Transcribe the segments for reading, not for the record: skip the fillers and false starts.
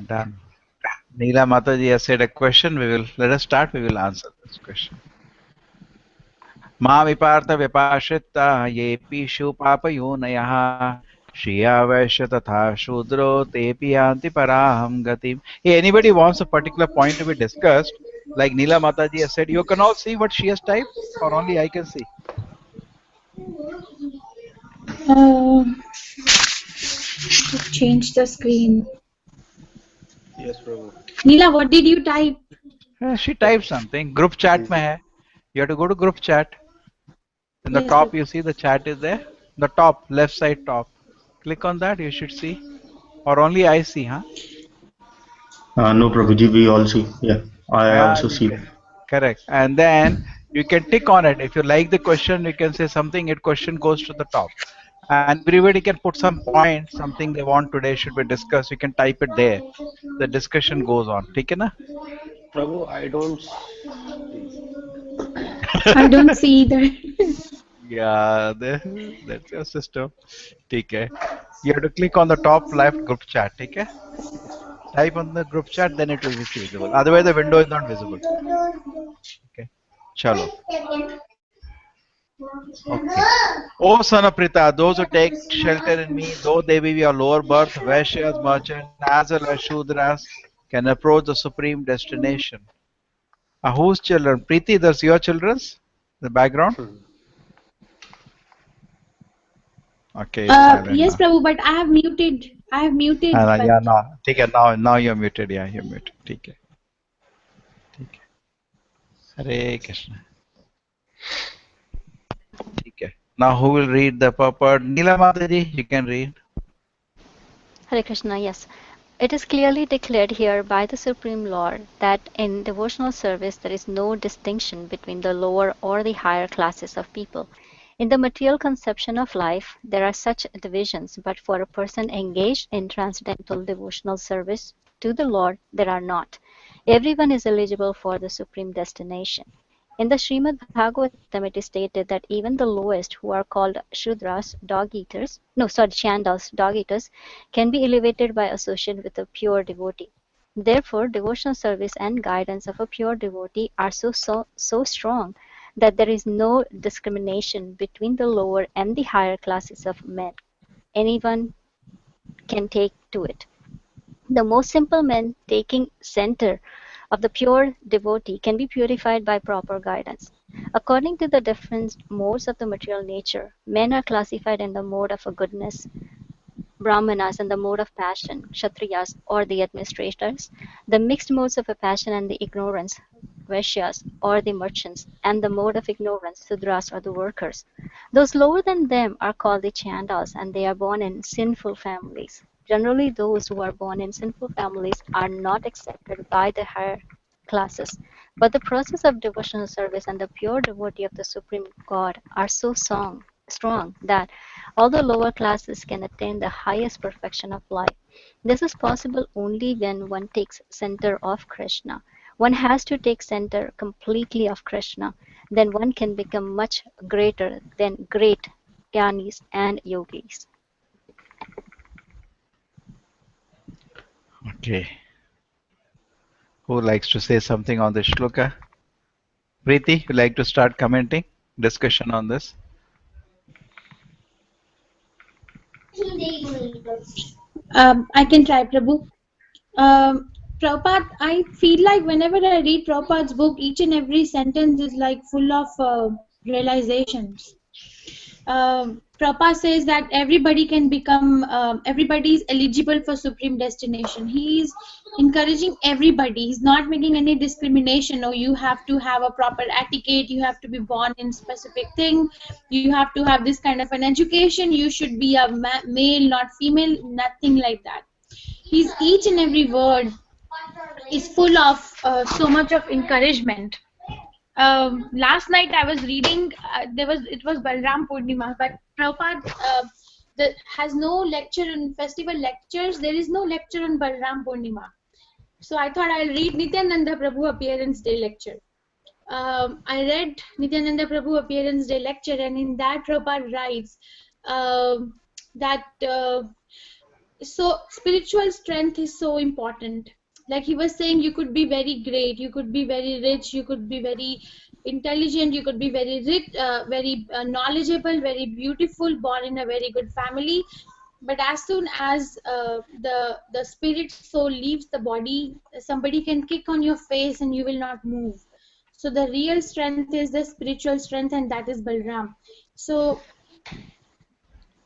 Done. Neela Mataji has said a question. Let us start. We will answer this question. Ma vipartha vipashitta yepishu papayonayaha Shriya Vaishya tatha Shudro tepi yanti paraham gatim. Hey, anybody wants a particular point to be discussed? Like Neela Mataji has said, you can all see what she has typed, or only I can see? Change the screen. Yes, Prabhu. Neela, what did you type? She typed something. Group chat mein hai. You have to go to group chat. In the Yes, top, Prabhu. you see the chat is there. The top, left side top. Click on that. You should see. Or only I see, huh? No, Prabhuji, we all see. Yeah, I Yeah, also see. correct. And then you can tick on it. If you like the question, you can say something. It question goes to the top, and everybody can put some point, something they want today should be discussed. You can type it there. The discussion goes on. ठीक है ना? Prabhu, I don't see. I don't see either. Yeah, that's your system. ठीक है. You have to click on the top left group chat. ठीक है? Type on the group chat, then it will be visible. Otherwise, the window is not visible. Okay. Chalo. Okay. O son of Prita, those who take shelter in me, though they be of lower birth, Vaishyas, merchant, as well as Shudras, can approach the supreme destination. Whose children? Preeti, that's your children's? The background? Okay, it's silent Yes, now. Prabhu, but I have muted. But Yeah, no. ठीक है, now you're muted. Yeah, you're muted. ठीक है. ठीक है. Hare Krishna. ठीक है. Now who will read the purport? Neela Mataji, you can read. Hare Krishna, yes. It is clearly declared here by the Supreme Lord that in devotional service there is no distinction between the lower or the higher classes of people. In the material conception of life, there are such divisions, but for a person engaged in transcendental devotional service to the Lord, there are not. Everyone is eligible for the supreme destination. In the Srimad Bhagavatam, it is stated that even the lowest, who are called Shudras, Chandals, dog eaters, can be elevated by association with a pure devotee. Therefore, devotional service and guidance of a pure devotee are so strong that there is no discrimination between the lower and the higher classes of men. Anyone can take to it. The most simple man taking center of the pure devotee can be purified by proper guidance. According to the different modes of the material nature, men are classified in the mode of a goodness, Brahmanas in the mode of passion, Kshatriyas or the administrators, the mixed modes of a passion and the ignorance, Vaishyas or the merchants, and the mode of ignorance, Sudras or the workers. Those lower than them are called the Chandals, and they are born in sinful families. Generally, those who are born in sinful families are not accepted by the higher classes. But the process of devotional service and the pure devotee of the Supreme God are so strong that all the lower classes can attain the highest perfection of life. This is possible only when one takes center of Krishna. One has to take center completely of Krishna. Then one can become much greater than great jnanis and yogis. Okay. Who likes to say something on this shloka? Preeti, you like to start commenting? Discussion on this? I can try, Prabhu. Prabhupada, I feel like whenever I read Prabhupada's book, each and every sentence is like full of realizations. Prabhupada says that everybody can become, everybody is eligible for supreme destination. He is encouraging everybody. He's not making any discrimination. Or you have to have a proper etiquette. You have to be born in specific thing. You have to have this kind of an education. You should be a male, not female. Nothing like that. His each and every word is full of so much of encouragement. Last night I was reading. It was Balram Purnima, but Prabhupada has no lecture in festival lectures. There is no lecture on Balram Purnima. So I thought I'll read Nityananda Prabhu Appearance Day lecture. I read Nityananda Prabhu Appearance Day lecture, and in that Prabhupada writes that so spiritual strength is so important. Like he was saying, you could be very great, you could be very rich, you could be very intelligent, you could be very rich, very knowledgeable, very beautiful, born in a very good family. But as soon as the spirit soul leaves the body, somebody can kick on your face and you will not move. So the real strength is the spiritual strength, and that is Balram. So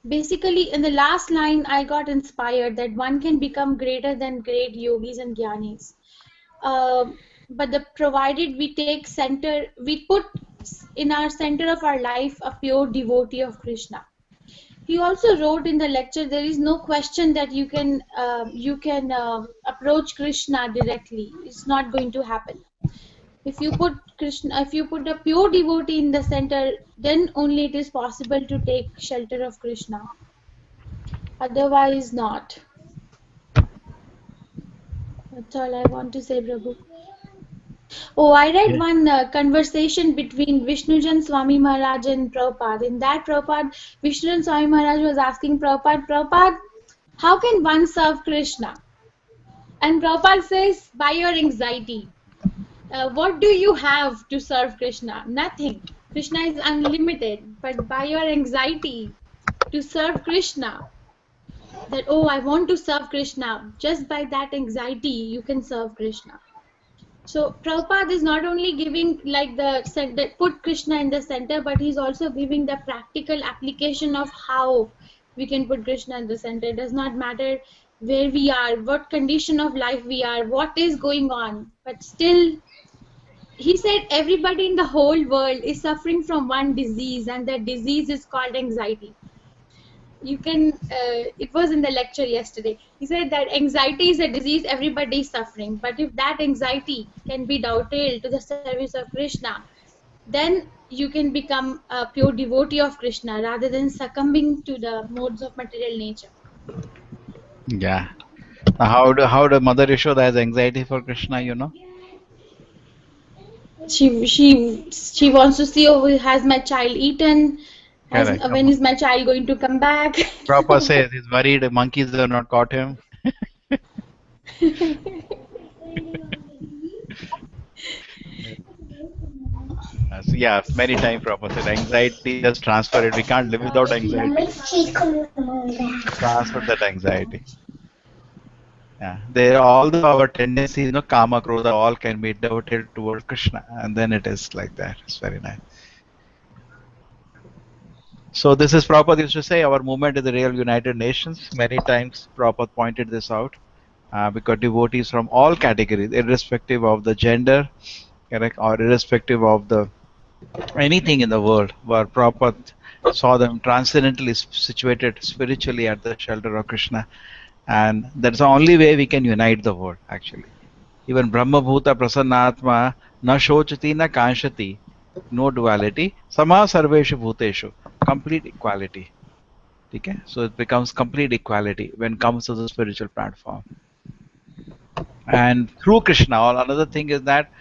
basically, in the last line, I got inspired that one can become greater than great yogis and gyanis. But provided we take center, we put in our center of our life a pure devotee of Krishna. He also wrote in the lecture, there is no question that you can approach Krishna directly. It's not going to happen. If you put Krishna, if you put a pure devotee in the center, then only it is possible to take shelter of Krishna. Otherwise, not. That's all I want to say, Prabhu. Oh, I read Yeah. one conversation between Vishnujan Swami Maharaj and Prabhupada. In that, Vishnujan Swami Maharaj was asking Prabhupada, how can one serve Krishna? And Prabhupada says, by your anxiety. What do you have to serve Krishna? Nothing. Krishna is unlimited. But by your anxiety to serve Krishna, that, oh, I want to serve Krishna, just by that anxiety, you can serve Krishna. So Prabhupada is not only giving like the center, put Krishna in the center, but he's also giving the practical application of how we can put Krishna in the center. It does not matter where we are, what condition of life we are, what is going on, but still, he said everybody in the whole world is suffering from one disease, and that disease is called anxiety. You can, it was in the lecture yesterday. He said that anxiety is a disease everybody is suffering, but if that anxiety can be dovetailed to the service of Krishna, then you can become a pure devotee of Krishna rather than succumbing to the modes of material nature. Yeah. How the Mother Yashoda has anxiety for Krishna, you know? She wants to see, oh, has my child eaten? Correct. When is my child going to come back? Prabhupada says he's worried the monkeys have not caught him. So yeah, many times Prabhupada said anxiety, just transfer it. We can't live without anxiety. Transfer that anxiety. Yeah. There all our tendencies, kama, krodha, all can be diverted towards Krishna, and then it is like that. It's very nice. So this is Prabhupada used to say, our movement is the real United Nations. Many times Prabhupada pointed this out, because devotees from all categories, irrespective of the gender, correct, or irrespective of the anything in the world, where Prabhupada saw them transcendently situated spiritually at the shelter of Krishna, and that's the only way we can unite the world, actually. Even Brahma Bhuta Prasannatma na shochati na kanshati, no duality, sama sarveshu bhuteshu, complete equality. Okay? So it becomes complete equality when it comes to the spiritual platform. And through Krishna, another thing is that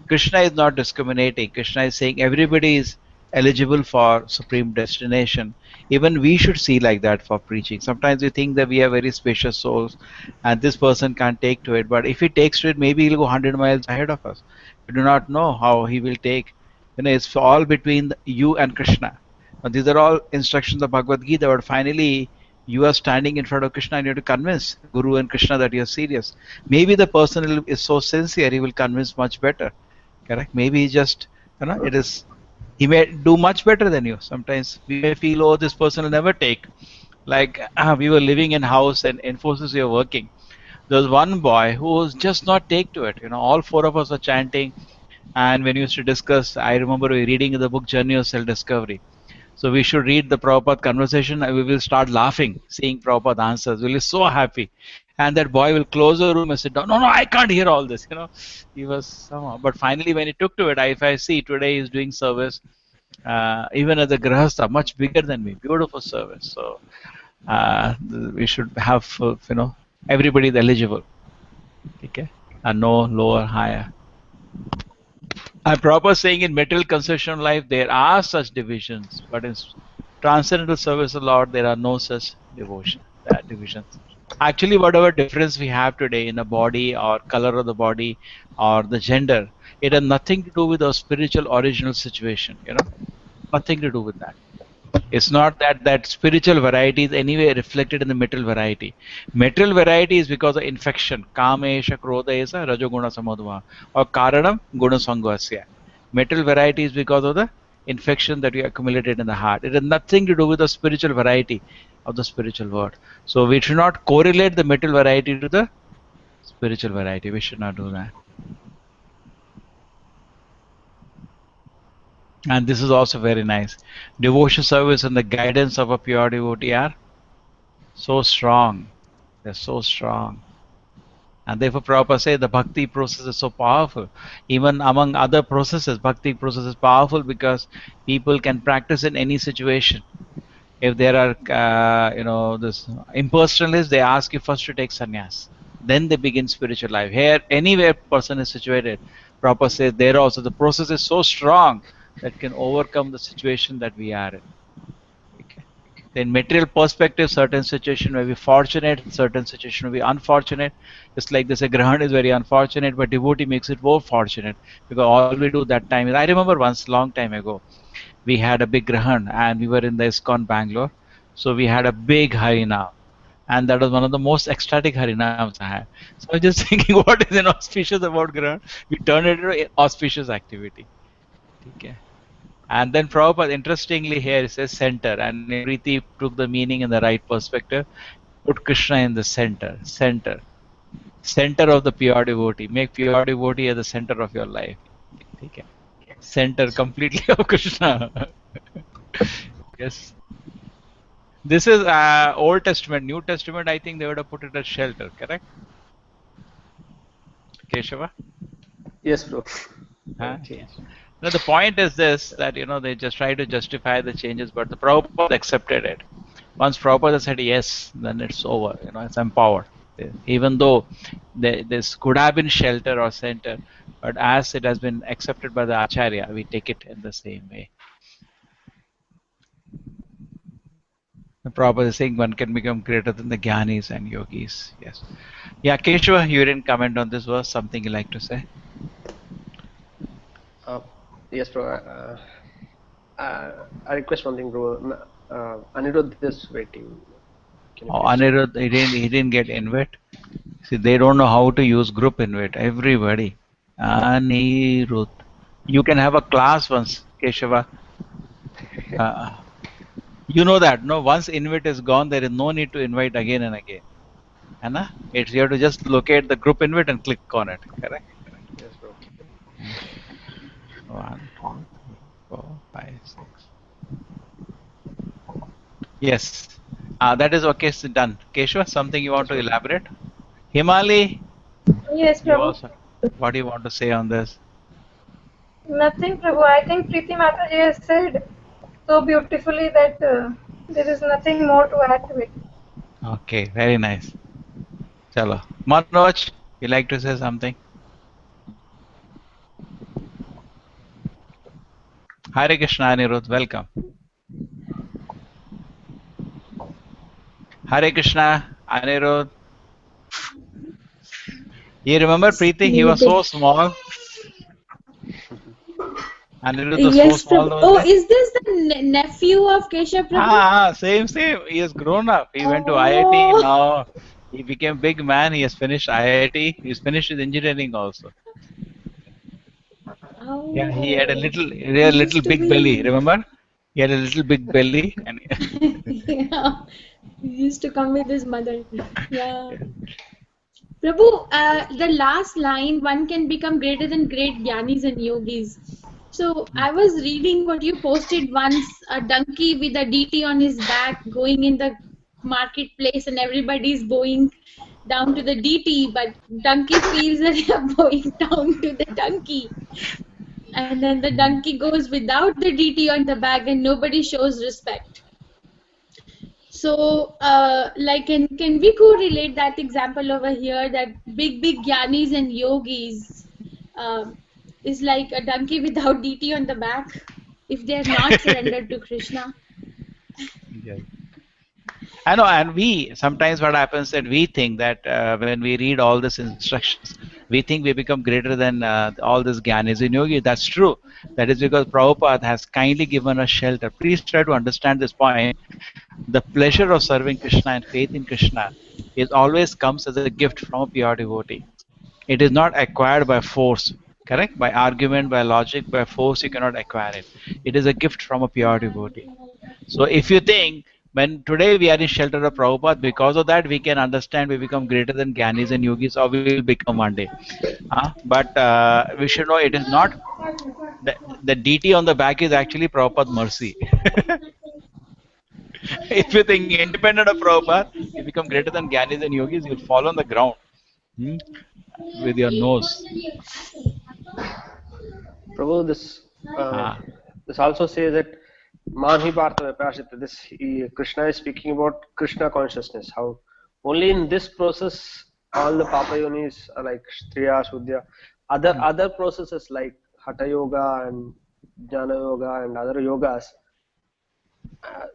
Krishna is not discriminating. Krishna is saying everybody is eligible for supreme destination. Even we should see like that for preaching. Sometimes we think that we have very spacious souls and this person can't take to it. But if he takes to it, maybe he'll go 100 miles ahead of us. We do not know how he will take. It's all between you and Krishna. Now, these are all instructions of Bhagavad Gita, but finally you are standing in front of Krishna and you have to convince Guru and Krishna that you're serious. Maybe the person is so sincere, he will convince much better. Correct? Maybe he just, it is, he may do much better than you. Sometimes we may feel, oh, this person will never take. Like we were living in house and Infosys we were working. There was one boy who was just not take to it. All four of us were chanting. And when we used to discuss, I remember we reading the book Journey of Self-Discovery. So we should read the Prabhupada conversation and we will start laughing, seeing Prabhupada answers. We'll be so happy. And that boy will close the room and sit down. No, no, I can't hear all this. He was somehow. But finally, when he took to it, if I see today he's doing service, even as a grahastha, much bigger than me. Beautiful service. So we should have, everybody is eligible. Okay? And no lower, higher. I'm proper saying in material concession life there are such divisions, but in transcendental service of Lord there are no such divisions. Actually, whatever difference we have today in the body or color of the body or the gender, it has nothing to do with our spiritual original situation, nothing to do with that. It's not that spiritual variety is anyway reflected in the material variety. Material variety is because of infection. Kamesha krodesa rajoguna samadva or karanam guna sangasya. Material variety is because of the infection that we accumulated in the heart. It has nothing to do with the spiritual variety of the spiritual world. So we should not correlate the material variety to the spiritual variety. We should not do that. And this is also very nice. Devotion service and the guidance of a pure devotee are so strong. They're so strong. And therefore Prabhupada says the bhakti process is so powerful. Even among other processes, bhakti process is powerful because people can practice in any situation. If there are, this impersonalists, they ask you first to take sannyas. Then they begin spiritual life. Here, anywhere person is situated, Prabhupada says there also the process is so strong that can overcome the situation that we are in. Okay. In material perspective, certain situation may be fortunate, certain situation may be unfortunate. Just like this, a grahan is very unfortunate, but devotee makes it more fortunate because all we do that time is, I remember once, long time ago, we had a big grahan and we were in the ISKCON Bangalore. So we had a big harinam. And that was one of the most ecstatic harinams I had. So I was just thinking, what is inauspicious about grahan? We turned it into an auspicious activity. Okay. And then Prabhupada, interestingly, here it says center, and Priti took the meaning in the right perspective. Put Krishna in the center, center of the pure devotee. Make pure devotee at the center of your life. Okay. Center completely of Krishna. Yes. This is Old Testament. New Testament, I think they would have put it as shelter, correct? Keshava? Yes, bro. Huh? Change. No, the point is this, that they just try to justify the changes, but the Prabhupada accepted it. Once Prabhupada said yes, then it's over. It's empowered. Even though this could have been shelter or center, but as it has been accepted by the Acharya, we take it in the same way. The Prabhupada is saying one can become greater than the Jnanis and Yogis. Yes. Yeah, Keshava, you didn't comment on this verse. Something you like to say? Yes, bro. I request one thing, bro. Anirudh is waiting. Can you Oh, please? Anirudh, he didn't get invite. See, they don't know how to use group invite. Everybody. Anirudh. You can have a class once, Keshava. You know that, no? Once invite is gone, there is no need to invite again and again. Anna? You have to just locate the group invite and click on it. Correct? Yes, bro. 1, 2, 3, 4, 5, 6. Yes. That is okay. So done. Keshava, something you want Yes, to bro. elaborate? Himali, Yes, you Prabhu. also. What do you want to say on this? Nothing, Prabhu. I think Preeti Mataji has said so beautifully that there is nothing more to add to it. Okay, very nice. Chalo. Manoj, you like to say something? Hare Krishna, Anirudh, welcome. Hare Krishna, Anirudh. You remember Preeti? He was so small. Anirudh was so Yes, small Prabhu. those Oh, days. is this the nephew of Keshav Prabhu? Same. He has grown up. He went to IIT. Oh, Now he became big man. He has finished IIT. He's finished his engineering also. Yeah, oh. he had a He little used to big belly. be. Remember? He had a little big belly, and Yeah. He used to come with his mother. Yeah. Prabhu, the last line, one can become greater than great jnanis and yogis. So I was reading what you posted once, a donkey with a DT on his back going in the marketplace and everybody's bowing down to the DT, but donkey feels that they are bowing down to the donkey. And then the donkey goes without the DT on the back and nobody shows respect. So, like, can we correlate that example over here that big jnanis and yogis is like a donkey without DT on the back if they are not surrendered to Krishna? yes. I know, and we sometimes what happens that we think that when we read all these instructions, we think we become greater than all this Gyanis in Yogi. That's true. That is because Prabhupada has kindly given us shelter. Please try to understand this point. The pleasure of serving Krishna and faith in Krishna is always comes as a gift from a pure devotee. It is not acquired by force, correct? By argument, by logic, by force, you cannot acquire it. It is a gift from a pure devotee. So if you think when today we are in shelter of Prabhupada, because of that we can understand we become greater than Gyanis and Yogis, or we will become one day. But we should know it is not the DT on the back is actually Prabhupada mercy. If you think independent of Prabhupada, you become greater than Gyanis and Yogis, you'll fall on the ground hmm, with your nose. Prabhu, this Ah. this also says that Manhi Partha Vipashita. Krishna is speaking about Krishna consciousness. How only in this process all the Papa Yonis are like Striya, Shuddha. Other processes like Hatha Yoga and Jnana Yoga and other yogas,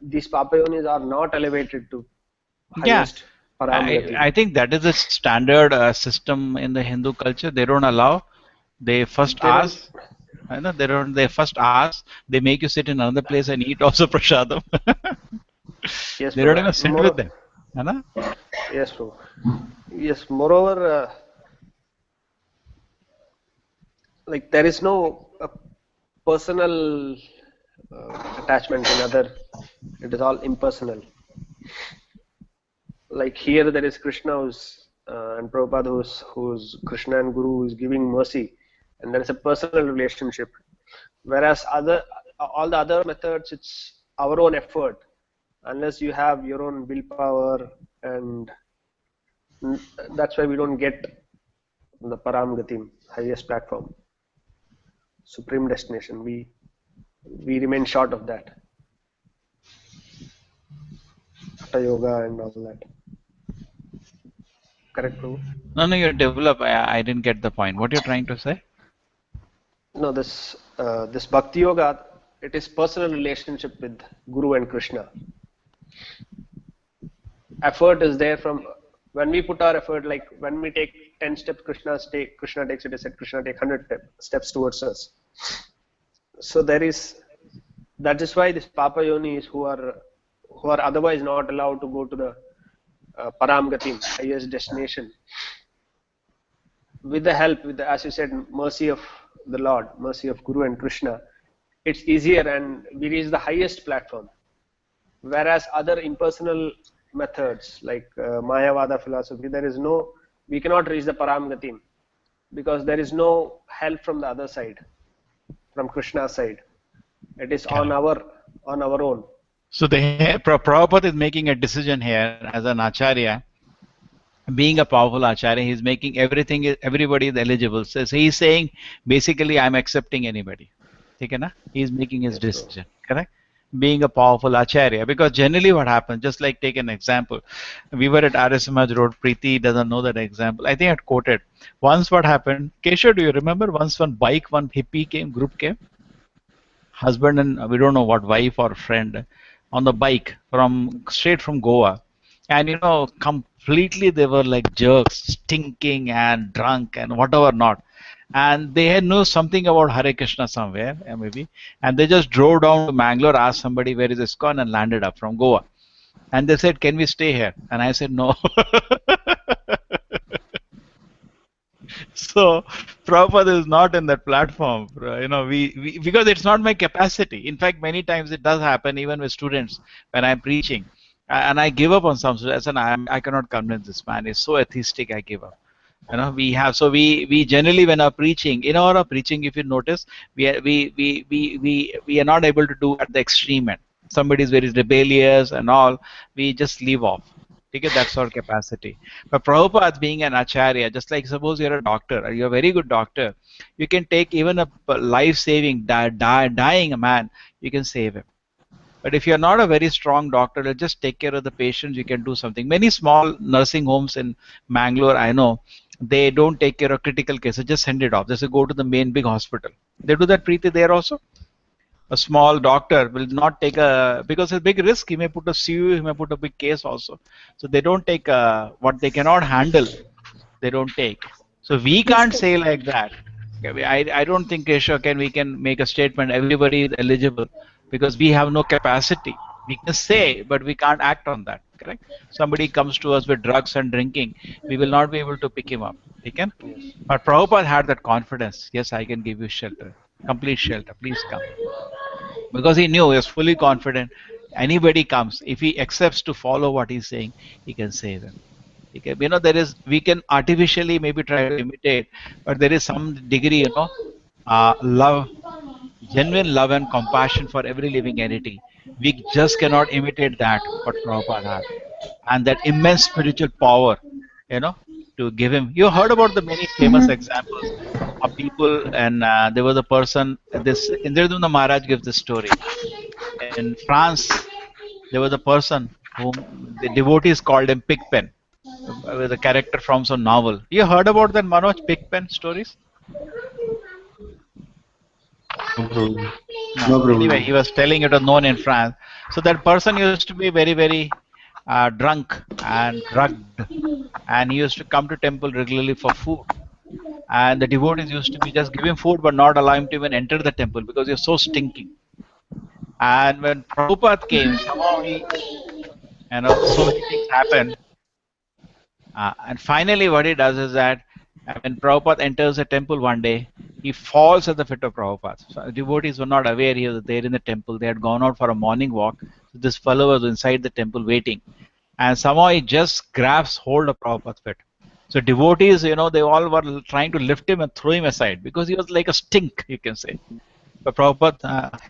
these Papa Yonis are not elevated to Yeah, highest Paramgati. I think that is a standard system in the Hindu culture. They don't allow. They first They don't. ask. I know they don't. They first ask. They make you sit in another place and eat also prasadam. Yes, They don't Prabhu. even sit with them. I know. Yes, Prabhu. Yes. Moreover, like there is no personal attachment in other. It is all impersonal. Like here, there is Krishna and Prabhupada who's Krishna and Guru is giving mercy, and there is a personal relationship. Whereas all the other methods, it's our own effort. Unless you have your own willpower, and that's why we don't get the Paramgatim, highest platform, supreme destination. We remain short of that. Hatha yoga and all that. Correct, Prabhu? No, you develop. I didn't get the point. What you're trying to say? No, this bhakti yoga, it is personal relationship with Guru and Krishna. Effort is there from when we put our effort. Like when we take 10 steps, Krishna takes it as said. Krishna take 100 steps towards us. So that is why these Papa Yonis who are otherwise not allowed to go to the Paramgatim, highest destination, with the help, as you said, mercy of the Lord, mercy of Guru and Krishna, it's easier and we reach the highest platform. Whereas other impersonal methods like Mayavada philosophy, we cannot reach the Paramgatim because there is no help from the other side, from Krishna's side. It is on our own. So Prabhupada is making a decision here as an acharya. Being a powerful acharya, he's making everybody is eligible. So he's saying basically I'm accepting anybody. Okay, na? He's making his decision, correct? Being a powerful acharya, because generally what happens, just like take an example, we were at Arasamaj Road, Preeti doesn't know that example. I think I quoted. Once what happened, Keshav, do you remember once one hippie group came? Husband and we don't know what wife or friend on the bike straight from Goa, and completely they were like jerks, stinking and drunk and whatever not, and they had know something about Hare Krishna somewhere maybe, and they just drove down to Mangalore, asked somebody where is ISKCON and landed up from Goa, and they said can we stay here, and I said no. So Prabhupada is not in that platform. We because it's not my capacity. In fact, many times it does happen even with students when I'm preaching, and I give up on some students, and I cannot convince this man. He's so atheistic. I give up. We generally when our preaching, in our preaching, if you notice, we are not able to do at the extreme end. Somebody is very rebellious and all, we just leave off. Okay, that's our capacity. But Prabhupada being an acharya, just like suppose you're a doctor, or you're a very good doctor, you can take even a life-saving, dying a man, you can save him. But if you're not a very strong doctor, just take care of the patients, you can do something. Many small nursing homes in Mangalore, I know, they don't take care of critical cases, just send it off. Just go to the main big hospital. They do that, Preeti, there also? A small doctor will not take a, because it's a big risk. He may put a sue, he may put a big case also. So they don't take what they cannot handle. They don't take. So we Yes, can't sir. say like that. Okay, I don't think Keshav we can make a statement everybody is eligible because we have no capacity. We can say, but we can't act on that. Correct? Somebody comes to us with drugs and drinking, we will not be able to pick him up. We can. Yes. But Prabhupada had that confidence. Yes, I can give you shelter, complete shelter. Please come, because he knew he was fully confident. Anybody comes, if he accepts to follow what he's saying, he can save them. Okay, there is, we can artificially maybe try to imitate, but there is some degree, love, genuine love and compassion for every living entity. We just cannot imitate that what Prabhupada had, and that immense spiritual power, you know, to give him. You heard about the many famous examples of people, and there was a person. This Indradumna Maharaj gives this story. In France, there was a person whom the devotees called him Pigpen, with a character from some novel. You heard about that Manoj Pigpen stories? No, Prabhuji. No. No, Anyway, Prabhuji. he was telling it was known in France. So that person used to be very, very drunk and drugged, and he used to come to temple regularly for food. And the devotees used to be just give him food, but not allow him to even enter the temple because he was so stinking. And when Prabhupada came, somehow so many things happened. And finally, what he does is that when Prabhupada enters the temple one day, he falls at the feet of Prabhupada. So the devotees were not aware he was there in the temple. They had gone out for a morning walk. So this fellow was inside the temple waiting. And somehow he just grabs hold of Prabhupada's feet. So devotees, they all were trying to lift him and throw him aside because he was like a stink, you can say. But Prabhupada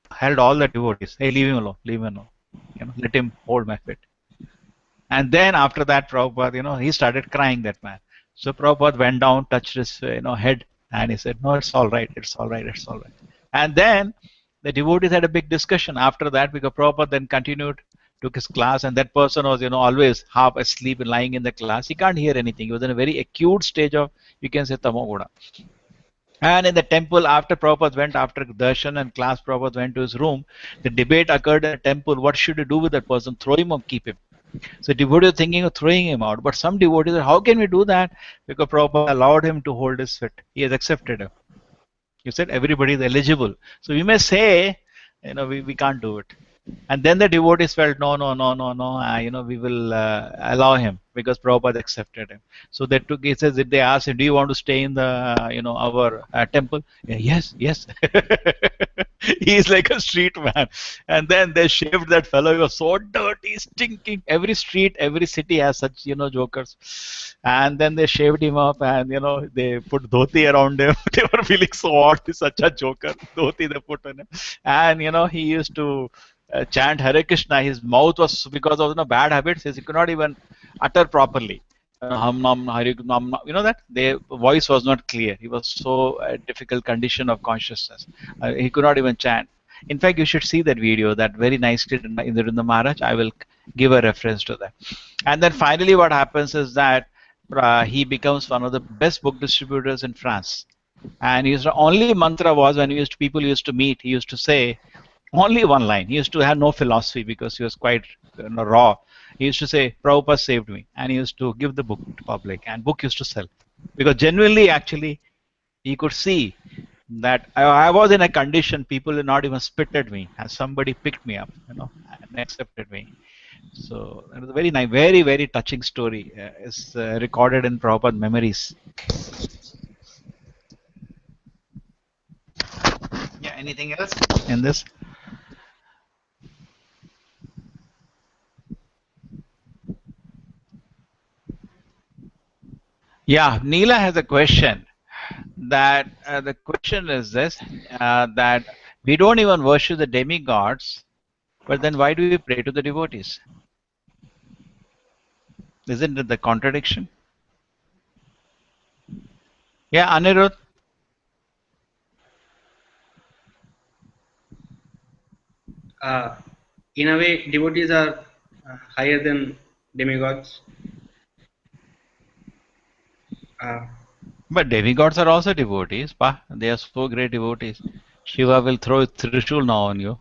held all the devotees. Hey, leave him alone, leave him alone. Let him hold my feet. And then after that, Prabhupada, he started crying, that man. So Prabhupada went down, touched his, head, and he said, "No, it's all right, it's all right, it's all right." And then the devotees had a big discussion after that, because Prabhupada then continued, took his class, and that person was, always half asleep and lying in the class. He can't hear anything. He was in a very acute stage of, you can say, tamoguda. And in the temple, after Prabhupada went, after darshan and class, Prabhupada went to his room. The debate occurred in the temple. What should you do with that person? Throw him or keep him? So devotees are thinking of throwing him out, but some devotees are, how can we do that? Because Prabhupada allowed him to hold his feet. He has accepted him. You said everybody is eligible. So we may say, we can't do it. And then the devotees felt, no, no, no, no, no, we will allow him because Prabhupada accepted him. So they took, he says, if they asked him, do you want to stay in the, our temple? Yeah, yes, yes. He is like a street man. And then they shaved that fellow. He was so dirty, stinking. Every street, every city has such, jokers. And then they shaved him up and, they put dhoti around him. They were feeling so odd. He's such a joker. Dhoti they put on him. And, he used to chant Hare Krishna. His mouth was, because of bad habits, he could not even utter properly. Hum nam Hare nam, that the voice was not clear. He was so difficult condition of consciousness. He could not even chant. In fact, you should see that video, that very nicely done by Indradumna Maharaj. I will give a reference to that. And then finally, what happens is that he becomes one of the best book distributors in France. And his only mantra was, when people used to meet, he used to say only one line. He used to have no philosophy because he was quite raw. He used to say, Prabhupada saved me. And he used to give the book to public, and book used to sell. Because genuinely, actually, he could see that I was in a condition, people did not even spit at me, and somebody picked me up, and accepted me. So it was a very nice, very, very touching story. It's recorded in Prabhupada Memories. Yeah, anything else in this? Yeah, Neela has a question. That the question is this: that we don't even worship the demigods, but then why do we pray to the devotees? Isn't it the contradiction? Yeah, Anirudh. uh, in a way, devotees are higher than demigods. Uh, But demigods are also devotees, pa. They are so great devotees. Shiva will throw his Trishul now on you.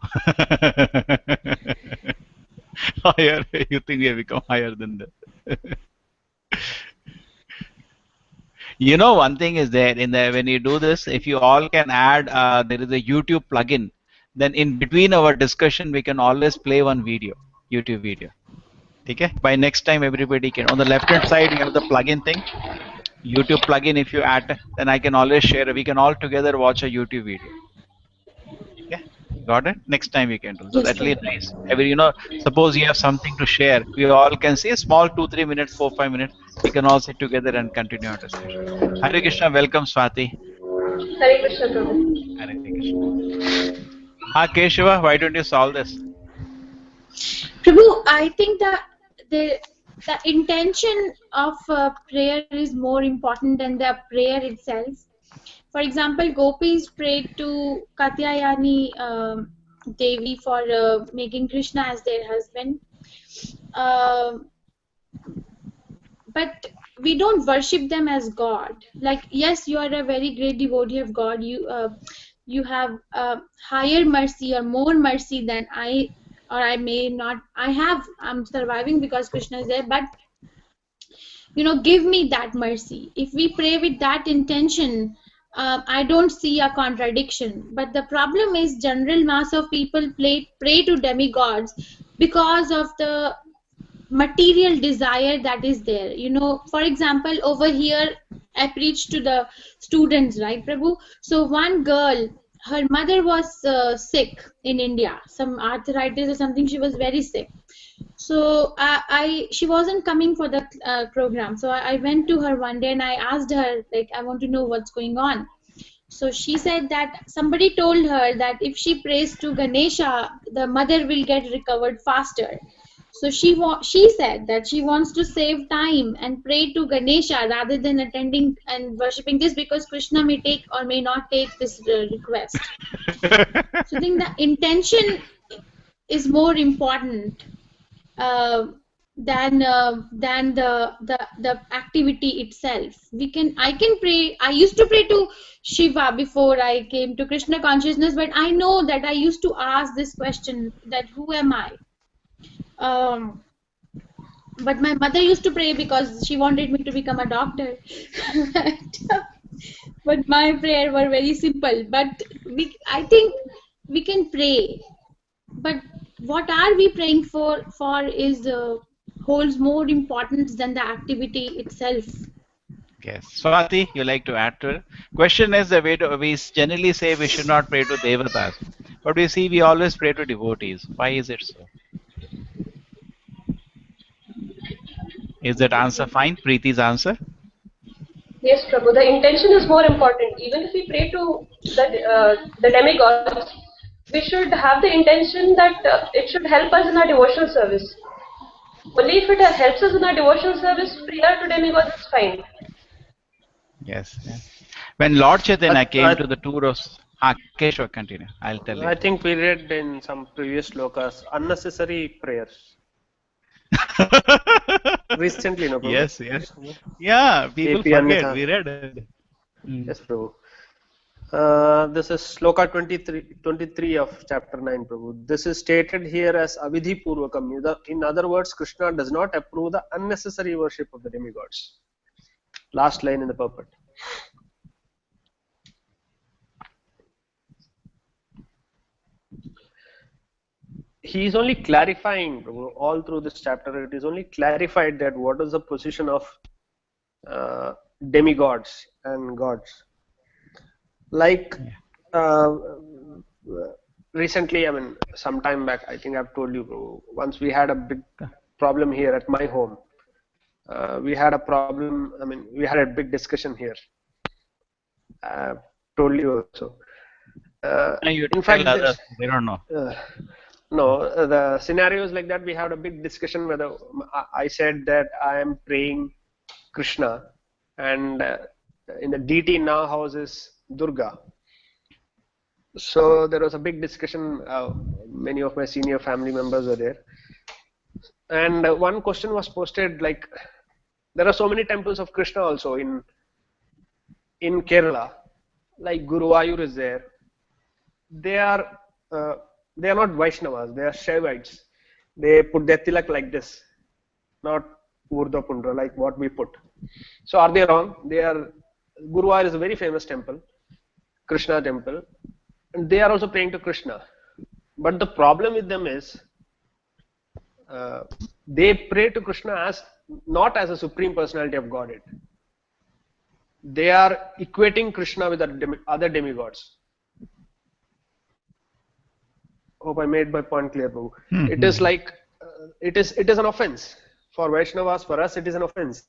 Higher, you think we have become higher than that? You know, one thing is there in the when you do this, if you all can add, there is a YouTube plugin. Then in between our discussion, we can always play one video, YouTube video. Okay. By next time, everybody can. On the left-hand side, you have the plugin thing. YouTube plugin. If you add, then I can always share. We can all together watch a YouTube video. Okay. Got it? Next time we can do. So Yes, that's really Prabhu. nice. Every, suppose you have something to share, we all can see a small 2-3 minutes, 4-5 minutes. We can all sit together and continue our discussion. Hare Krishna, welcome Swati. Hare Krishna Prabhu. Hare Krishna. Keshava, why don't you solve this? Prabhu, I think that the intention of prayer is more important than the prayer itself. For example, gopis prayed to Katyayani Devi for making Krishna as their husband. But we don't worship them as God. Like, yes, you are a very great devotee of God. You have higher mercy or more mercy than I, or I may not. I'm surviving because Krishna is there. But give me that mercy. If we pray with that intention, I don't see a contradiction. But the problem is, general mass of people pray to demigods because of the material desire that is there. For example, over here I preach to the students, right, Prabhu? So one girl, her mother was sick in India, some arthritis or something. She was very sick. So she wasn't coming for the program. So I went to her one day and I asked her, like, I want to know what's going on. So she said that somebody told her that if she prays to Ganesha, the mother will get recovered faster. So she said that she wants to save time and pray to Ganesha rather than attending and worshipping this, because Krishna may take or may not take this request. So I think the intention is more important than the activity itself. I can pray. I used to pray to Shiva before I came to Krishna consciousness, but I know that I used to ask this question, that who am I? But my mother used to pray because she wanted me to become a doctor. But my prayer were very simple. But I think we can pray. But what are we praying for is holds more importance than the activity itself. Yes. Swati, you like to add to it? Question is the way we generally say we should not pray to devatas, but we see we always pray to devotees. Why is it so? Is that answer fine? Preeti's answer? Yes, Prabhu. The intention is more important. Even if we pray to the demigods, we should have the intention that it should help us in our devotional service. Only if it helps us in our devotional service, prayer to demigods is fine. Yes. When Lord Chaitanya came to the tour of... Keshava, continue. I'll tell you. I think we read in some previous slokas, unnecessary prayers. Recently, no, Prabhu? Yes. Yeah, people AP forget. Annatha. We read it. Yes, Prabhu. This is sloka 23 of chapter 9, Prabhu. This is stated here as avidhi purvakam. In other words, Krishna does not approve the unnecessary worship of the demigods. Last line in the purport. He is only clarifying, Prabhu, all through this chapter. It is only clarified that what is the position of demigods and gods. Like recently, I mean, some time back, I think I've told you, once we had a big problem here at my home. We had a problem, I mean, we had a big discussion here. Told you also. In fact, they don't know. No, the scenario is like that. We had a big discussion whether I said that I am praying Krishna, and in the DT in our house is Durga. So there was a big discussion. Many of my senior family members were there, and one question was posted like, there are so many temples of Krishna also in Kerala, like Guruvayur is there, they are not Vaishnavas. They are Shaivites. They put their tilak like this, not Urdhva Pundra like what we put. So are they wrong? They are. Guruvayur is a very famous temple, Krishna temple, and they are also praying to Krishna. But the problem with them is they pray to Krishna as not as a supreme personality of Godhead. They are equating Krishna with other demigods. Hope I made my point clear, Prabhu. It is like it is an offense for Vaishnavas. For us, it is an offense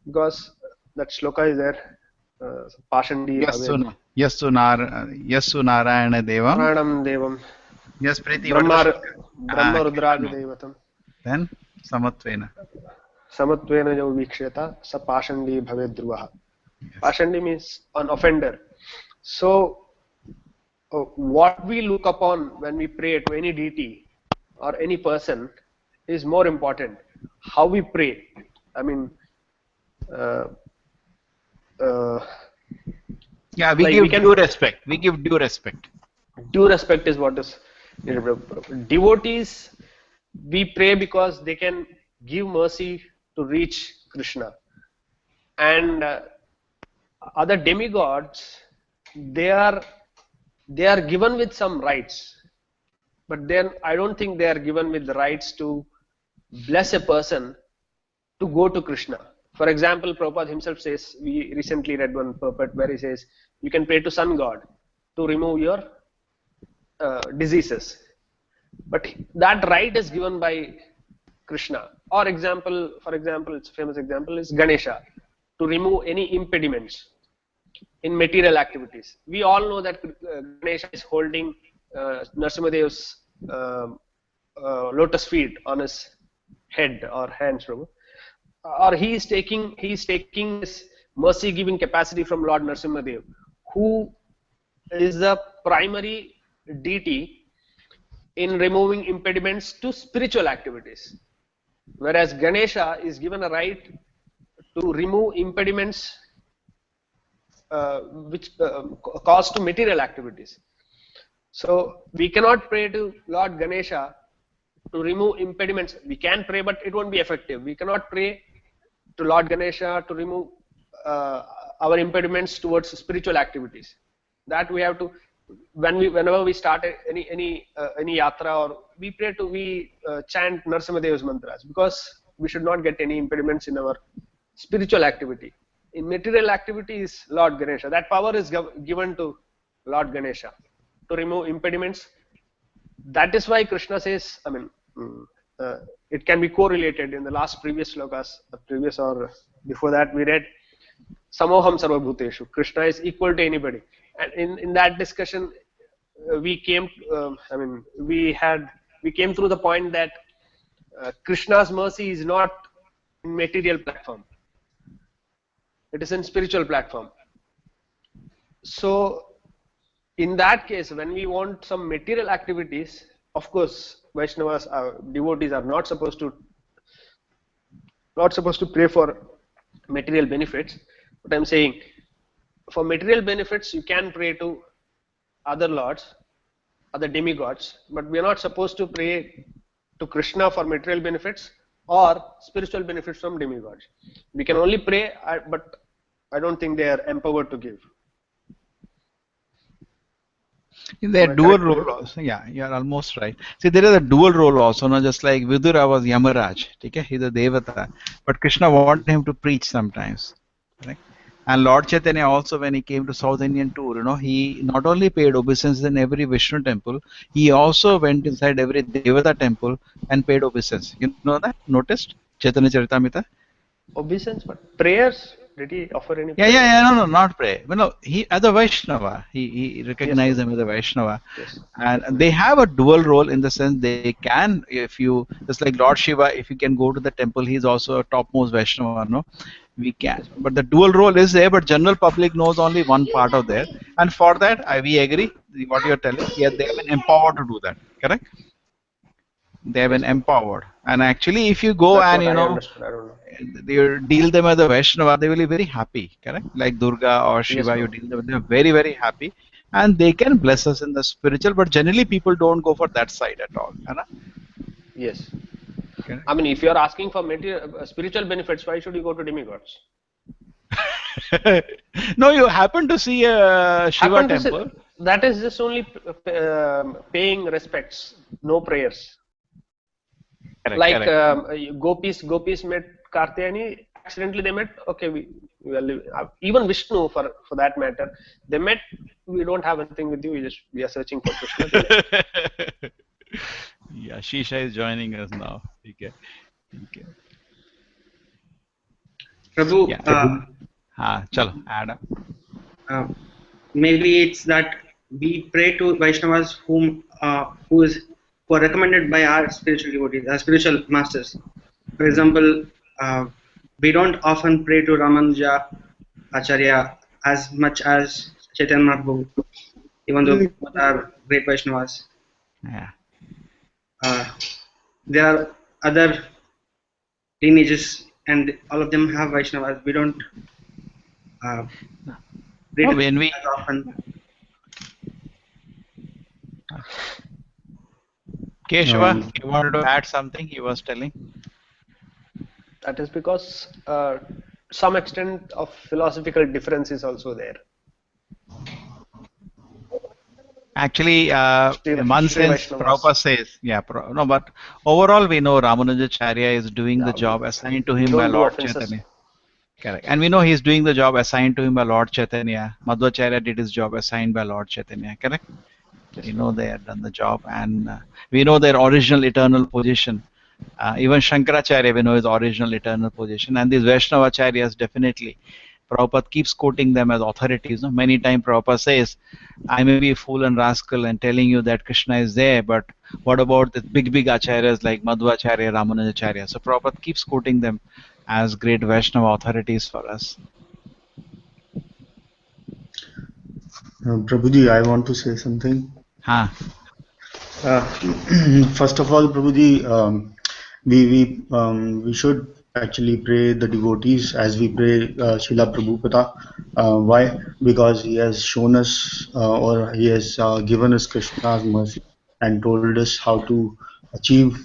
because that shloka is there. Pashandi Yasu Narayana Devam. Pranam Devam. Yes, Preeti. Brahma Rudradi Devatam. Then Samatvena. Samatvena jo viksheta sa pashandi bhave dhruvaha. Pashandi means an offender. So what we look upon when we pray to any deity or any person is more important. How we pray. I mean, yeah, we give due respect. We give due respect. Due respect is what is devotees. We pray because they can give mercy to reach Krishna, and other demigods, they are given with some rights, but then I don't think they are given with the rights to bless a person to go to Krishna. For example, Prabhupada himself says, we recently read one purport where he says, you can pray to sun god to remove your diseases. But that right is given by Krishna. Or for example, it's a famous example is Ganesha, to remove any impediments in material activities. We all know that Ganesha is holding Narasimhadeva's lotus feet on his head or hands, or he is taking this mercy giving capacity from Lord Narasimhadev, who is the primary deity in removing impediments to spiritual activities, whereas Ganesha is given a right to remove impediments which cause to material activities. So we cannot pray to Lord Ganesha to remove impediments. We can pray, but it won't be effective. We cannot pray to Lord Ganesha to remove our impediments towards spiritual activities. That we have to, whenever we start any yatra, or we pray to, we chant Narasimhadeva's mantras, because we should not get any impediments in our spiritual activity. In material activity is Lord Ganesha. That power is given to Lord Ganesha to remove impediments. That is why Krishna says, I mean, it can be correlated in the previous slokas, previous or before that we read, Samoham Sarva Bhuteshu. Krishna is equal to anybody. And in that discussion, we came, we came through the point that Krishna's mercy is not in material platform. It is in spiritual platform. So in that case, when we want some material activities, of course, Vaishnavas, devotees are not supposed to pray for material benefits. But I'm saying, for material benefits, you can pray to other lords, other demigods, but we are not supposed to pray to Krishna for material benefits or spiritual benefits from demigods. We can only pray, but I don't think they are empowered to give. There dual role also. Yeah, you are almost right. See, there is a dual role also, not just like Vidura was Yamaraj, okay? He's a Devata, but Krishna wanted him to preach sometimes, right? And Lord Chaitanya also, when he came to South Indian tour, he not only paid obeisance in every Vishnu temple, he also went inside every Devata temple and paid obeisance. You know that? Noticed? Chaitanya Charitamrita? Obeisance, but prayers? Did he offer any? Yeah. No, not pray. But no, he as a Vaishnava, he recognized them as a Vaishnava, yes. And they have a dual role in the sense they can, if you just like Lord Shiva, if you can go to the temple, he's also a topmost Vaishnava. No, we can. But the dual role is there, but general public knows only one part of there, and for that, we agree. What you are telling, yeah, they have been empowered to do that. Correct? They have been empowered, and actually, if you go and you deal them as a Vaishnava, they will be very happy, correct? Like Durga or Shiva, you deal them, they're very, very happy. and they can bless us in the spiritual, but generally people don't go for that side at all. Yes. Okay. I mean, if you are asking for material, spiritual benefits, why should you go to demigods? No, you happen to see a Shiva temple. That is just only paying respects, no prayers. Correct, Like correct. gopis met Kartiyani. Accidentally they met. Okay, even Vishnu for that matter, they met. We don't have anything with you. We are searching for Krishna. Yeah, Shisha is joining us now. Okay. Prabhu, Yeah. Chalo, add up. maybe it's that we pray to Vaishnavas who are recommended by our spiritual devotees, our spiritual masters. For example, we don't often pray to Ramanuja Acharya as much as Chaitanya Mahaprabhu, even though both are great Vaishnavas. Yeah. There are other lineages, and all of them have Vaishnavas. We don't pray to when them we as often. Keshava, you wanted to add something? He was telling. That is because some extent of philosophical difference is also there. Actually, in one sense, Prabhupada says, no, but overall we know Ramanujacharya is doing the job assigned to him by Lord Chaitanya. Correct. And we know he is doing the job assigned to him by Lord Chaitanya. Madhvacharya did his job assigned by Lord Chaitanya. Correct? We know they have done the job, and we know their original eternal position. Even Shankaracharya, we know his original eternal position, and these Vaishnavacharyas definitely. Prabhupada keeps quoting them as authorities. No? Many times Prabhupada says, I may be a fool and rascal and telling you that Krishna is there, but what about the big acharyas like Madhvacharya, Ramanujacharya? So Prabhupada keeps quoting them as great Vaishnava authorities for us. Prabhuji, I want to say something. First of all, Prabhuji, we should actually pray the devotees as we pray Srila Prabhupada. Why? Because he has shown us or he has given us Krishna's mercy and told us how to achieve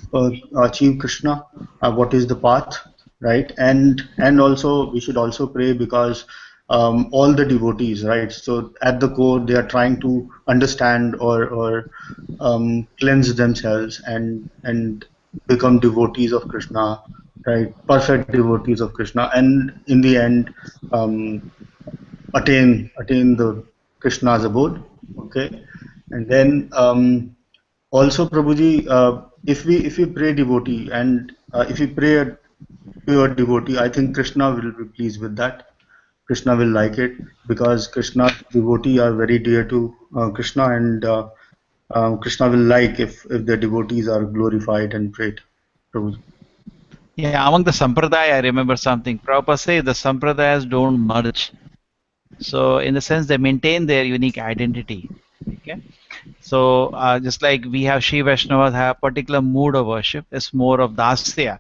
Krishna. What is the path, right? And also we should also pray because all the devotees, right? So at the core, they are trying to understand or cleanse themselves and become devotees of Krishna, right? Perfect devotees of Krishna, and in the end, attain the Krishna's abode. Okay, and then also Prabhuji, if we pray devotee and if we pray a pure devotee, I think Krishna will be pleased with that. Krishna will like it because Krishna's devotee are very dear to Krishna, and Krishna will like if the devotees are glorified and prayed. Prabhuji. Yeah, among the sampradaya, I remember something. Prabhupada says the sampradayas don't merge. So in the sense they maintain their unique identity. Okay. So just like we have Shiva Vaishnavas have a particular mood of worship, it's more of dasya.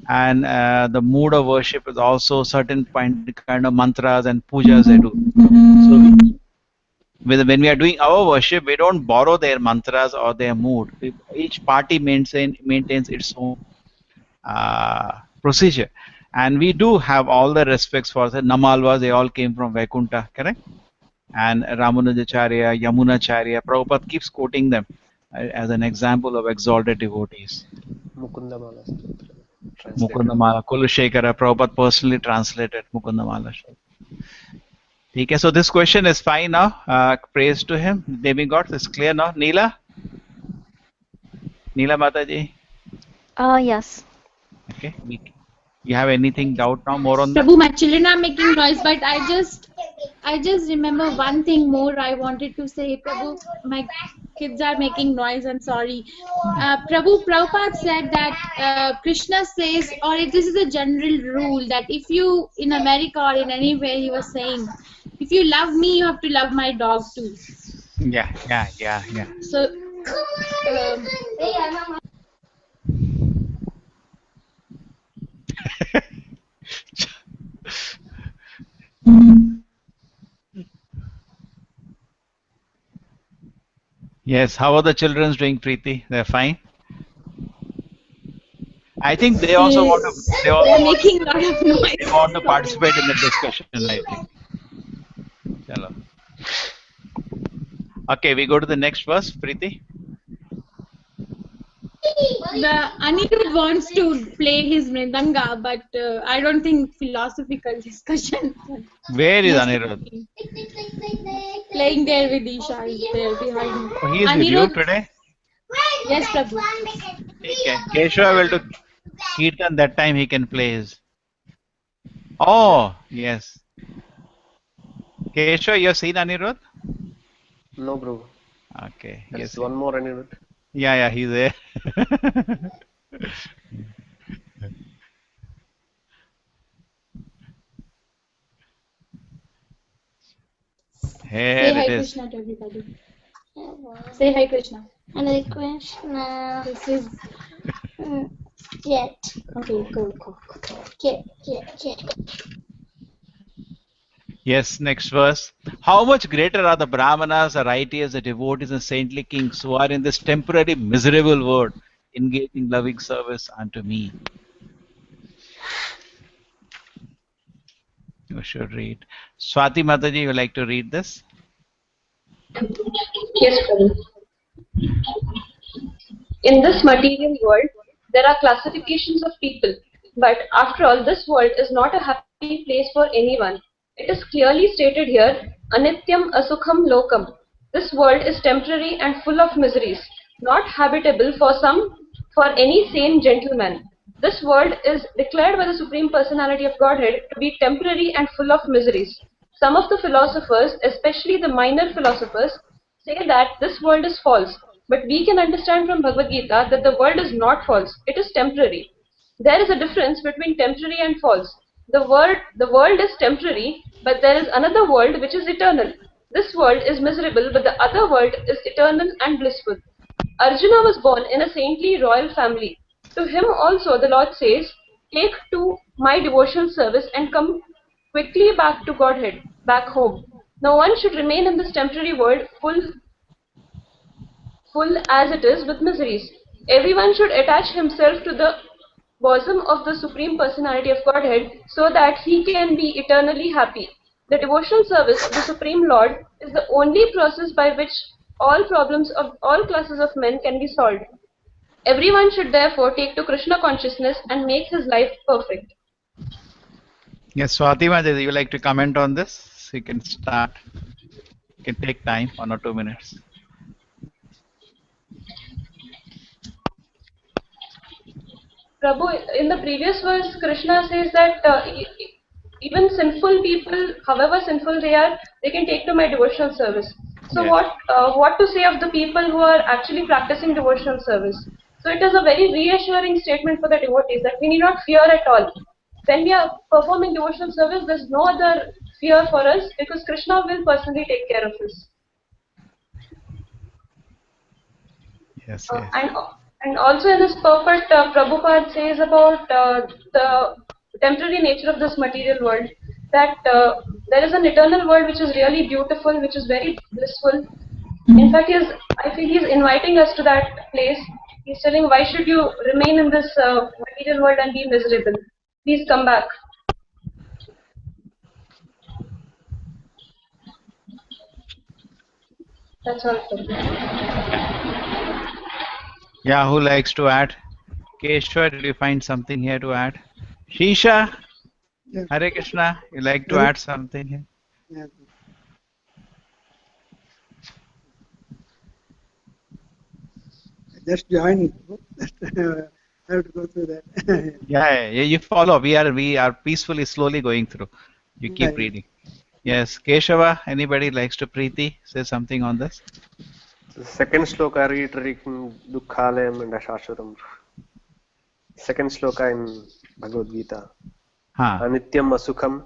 And the mood of worship is also certain kind of mantras and pujas they do. So when we are doing our worship, we don't borrow their mantras or their mood. Each party maintains its own procedure. And we do have all the respects for the Namalvas, they all came from Vaikuntha, correct? And Ramanujacharya, Yamunacharya, Prabhupada keeps quoting them as an example of exalted devotees. Mukundamala Mukundamala, Kulashekara, Prabhupada personally translated Mukundamala. Okay, so this question is fine now. Praise to him. Demigod is clear now. Neela? Neela Mataji? Yes. Okay. You have anything doubt now more on that? Prabhu, my children are making noise, but I just remember one thing more I wanted to say. Prabhu, my kids are making noise. I'm sorry. Prabhupada said that Krishna says, or this is a general rule that if you in America or in anywhere, he was saying, if you love me, you have to love my dog too. Yeah. So. Yes. How are the children doing, Preeti? They're fine. I think they also want to. They also They're want. making a lot of They noise. want to participate in the discussion. I think. Chalo. Okay, we go to the next verse, Preeti. The Anirudh wants to play his mridanga, but I don't think philosophical discussion. Where He is has to Anirudh? playing there with Isha is there behind me. Oh, he is with you Anirudh, today. yes, Prabhu. Okay. Keshava will do Kirtan. That time he can play his. Oh, yes. Keshava, you have seen Anirudh? No, bro. Okay. There's Yes. one more Anirudh. Yeah, he's there. Say Here it hi, is. Krishna, to everybody. Say hi, Krishna. Hare Krishna. This is Jet. okay. Go. Jet. Yes, next verse. How much greater are the Brahmanas, the righteous, the devotees, and saintly kings who are in this temporary miserable world, engaging loving service unto me? You should read. Swati Mataji, you like to read this? Yes, Prabhu. In this material world, there are classifications of people, but after all, this world is not a happy place for anyone. It is clearly stated here, Anityam Asukham Lokam. This world is temporary and full of miseries, not habitable for any sane gentleman. This world is declared by the Supreme Personality of Godhead to be temporary and full of miseries. Some of the philosophers, especially the minor philosophers, say that this world is false, but we can understand from Bhagavad Gita that the world is not false, it is temporary. There is a difference between temporary and false. The world is temporary, but there is another world which is eternal. This world is miserable, but the other world is eternal and blissful. Arjuna was born in a saintly royal family. To him also the Lord says, take to my devotional service and come quickly back to Godhead, back home. No one should remain in this temporary world full as it is with miseries. Everyone should attach himself to the bosom of the Supreme Personality of Godhead so that he can be eternally happy. The devotional service of the Supreme Lord is the only process by which all problems of all classes of men can be solved. Everyone should therefore take to Krishna consciousness and make his life perfect. Yes, Swati Mataji, you like to comment on this? You can start. You can take time, 1 or 2 minutes. Prabhu, in the previous verse, Krishna says that even sinful people, however sinful they are, they can take to my devotional service. So Yes. what to say of the people who are actually practicing devotional service? So it is a very reassuring statement for the devotees that we need not fear at all. When we are performing devotional service, there's no other fear for us because Krishna will personally take care of us. Yes. And also in this purport, Prabhupada says about the temporary nature of this material world, that there is an eternal world which is really beautiful, which is very blissful. In fact, I feel he's inviting us to that place. He's telling, why should you remain in this material world and be miserable? Please come back. That's all. Yeah, who likes to add? Keshwa, did you find something here to add? Shisha, Yeah. Hare Krishna, you like to add something here? Yeah. I just joined. I have to go through that. Yeah, you follow. We are peacefully, slowly going through. You keep Yeah. reading. Yes, Keshava, anybody likes to Preeti say something on this? The second sloka reiterating Dukkhalayam and Ashashvatam. Second sloka in Bhagavad Gita. Huh. Anityam Asukham.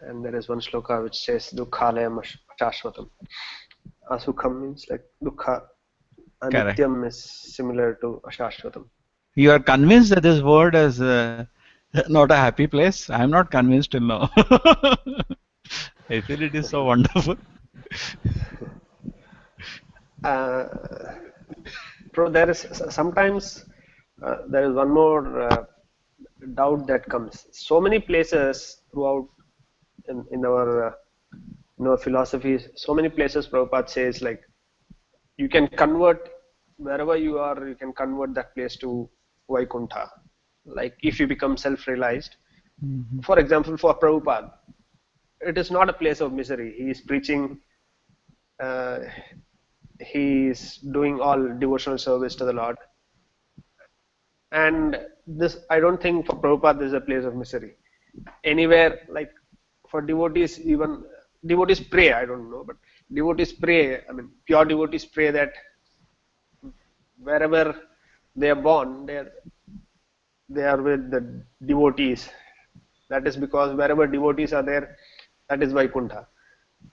And there is one sloka which says Dukkhalayam Ashashvatam. Asukham means like Dukkha. Correct. Anityam is similar to Ashashvatam. You are convinced that this world is not a happy place? I am not convinced till now. I feel it is so wonderful. there is sometimes there is one more doubt that comes. So many places throughout in our philosophies, so many places Prabhupada says like you can convert wherever you are, you can convert that place to Vaikuntha. Like if you become self-realized. For example, for Prabhupada, it is not a place of misery. He is preaching, he is doing all devotional service to the Lord. And this, I don't think for Prabhupada this is a place of misery. Anywhere, like for devotees, even devotees pray, I don't know, but devotees pray, I mean, pure devotees pray that wherever they are born, they are with the devotees. That is because wherever devotees are there, that is Vaikuntha.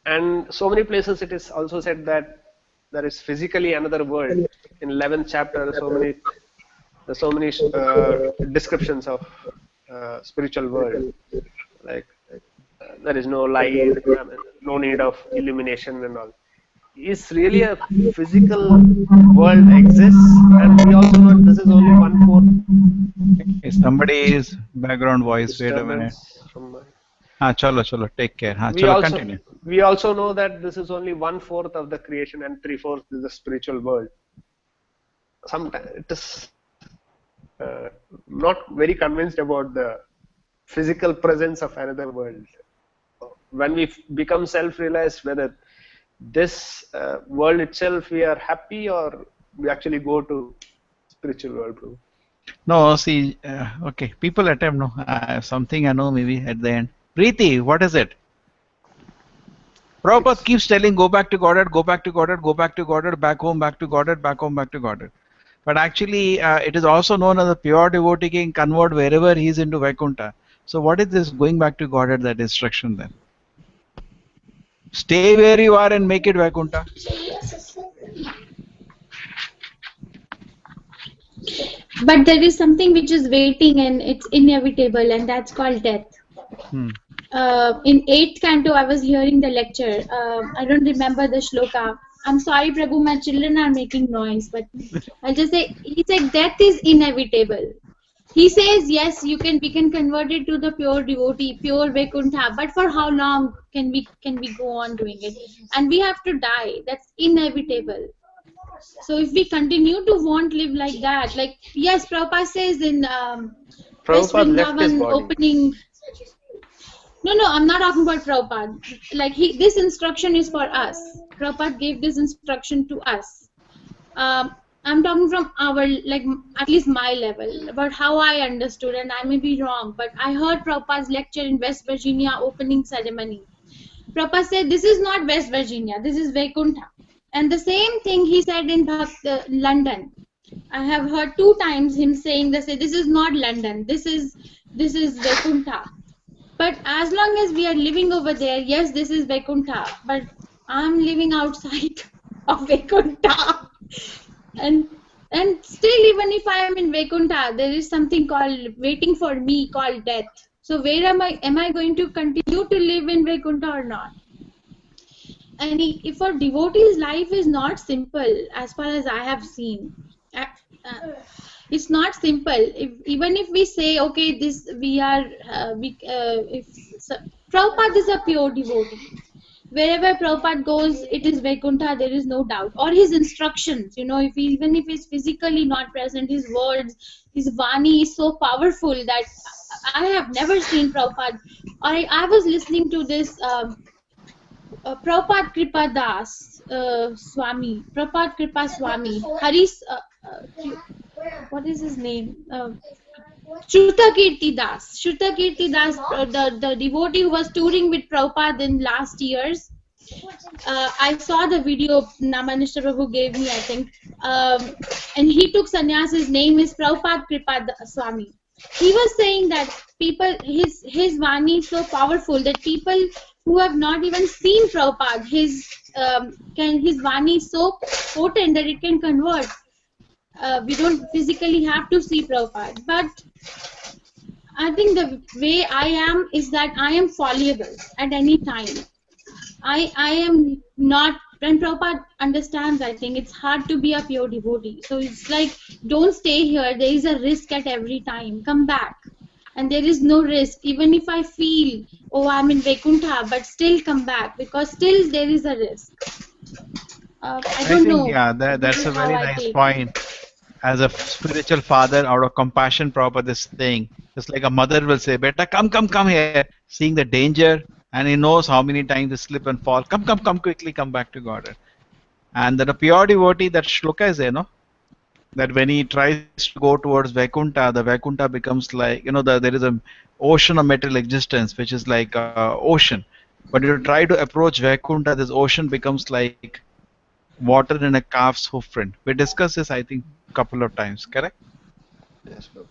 And so many places it is also said that there is physically another world. In 11th chapter, so many descriptions of spiritual world. Like there is no light, I mean, no need of illumination and all. Is really a physical world exists, and we also know this is only 1/4. Somebody's background voice. Wait a minute. Disturbance from my. Chalo, take care. Chalo, continue. We also know that this is only 1/4 of the creation and 3/4 is the spiritual world. Sometimes it is not very convinced about the physical presence of another world. When we become self-realized, whether this world itself we are happy or we actually go to spiritual world, bro. No, see, okay, people attempt, no, something I know maybe at the end. Preeti, what is it? Prabhupada keeps telling, go back to Godhead, go back to Godhead, go back to Godhead, back home, back to Godhead, back home, back to Godhead. But actually, it is also known as a pure devotee can convert wherever he is into Vaikuntha. So what is this going back to Godhead, that instruction then? Stay where you are and make it Vaikuntha. But there is something which is waiting and it's inevitable, and that's called death. In 8th canto, I was hearing the lecture. I don't remember the shloka. I'm sorry, Prabhu, my children are making noise, but I'll just say, he said death is inevitable. He says, yes, we can convert it to the pure devotee, pure Vaikuntha, but for how long can we go on doing it? And we have to die. That's inevitable. So if we continue to live like that, like, yes, Prabhupada says in West Vrindavan opening. No, I'm not talking about Prabhupada. Like this instruction is for us. Prabhupada gave this instruction to us. I'm talking from our, like, at least my level, about how I understood, and I may be wrong, but I heard Prabhupada's lecture in West Virginia opening ceremony. Prabhupada said, this is not West Virginia, this is Vaikuntha. And the same thing he said in London. I have heard 2 times him saying this is not London, this is Vaikuntha. But as long as we are living over there, yes, this is Vaikuntha, but I'm living outside of Vaikuntha. And still, even if I am in Vaikuntha, there is something waiting for me called death. So where am I going to continue to live in Vaikuntha or not? And if a devotee's life is not simple, as far as I have seen, it's not simple. Even if we say, okay, Prabhupada is a pure devotee. Wherever Prabhupada goes, it is Vaikuntha, there is no doubt. Or his instructions, even if he's physically not present, his words, his Vani is so powerful that I have never seen Prabhupada. I was listening to this Prabhupada Kripa Das Swami, Prabhupada Kripa Swami, Haris, what is his name? Shruta Kirti Das, the devotee who was touring with Prabhupada in last years. I saw the video Namanishra Prabhu gave me, I think. And he took sannyas. His name is Prabhupada Kripa Swami. He was saying that people, his Vani is so powerful that people who have not even seen Prabhupada, his Vani is so potent that it can convert. We don't physically have to see Prabhupada, but I think the way I am is that I am fallible at any time. I am not when Prabhupada understands, I think it's hard to be a pure devotee. So it's like, don't stay here. There is a risk at every time. Come back. And there is no risk. Even if I feel, oh, I'm in Vaikuntha, but still come back because still there is a risk. I don't think, know. yeah, This that's is a how very I nice take. point. As a spiritual father, out of compassion, Prabhupada is saying, just like a mother will say, "Beta, come here," seeing the danger, and he knows how many times they slip and fall. Come quickly, come back to God. And that a pure devotee, that shloka is there, no? That when he tries to go towards Vaikuntha, the Vaikuntha becomes like, there is a ocean of material existence, which is like ocean. But you try to approach Vaikuntha, this ocean becomes like water in a calf's hoof print. We discussed this, I think, couple of times, correct? Yes, Prabhu.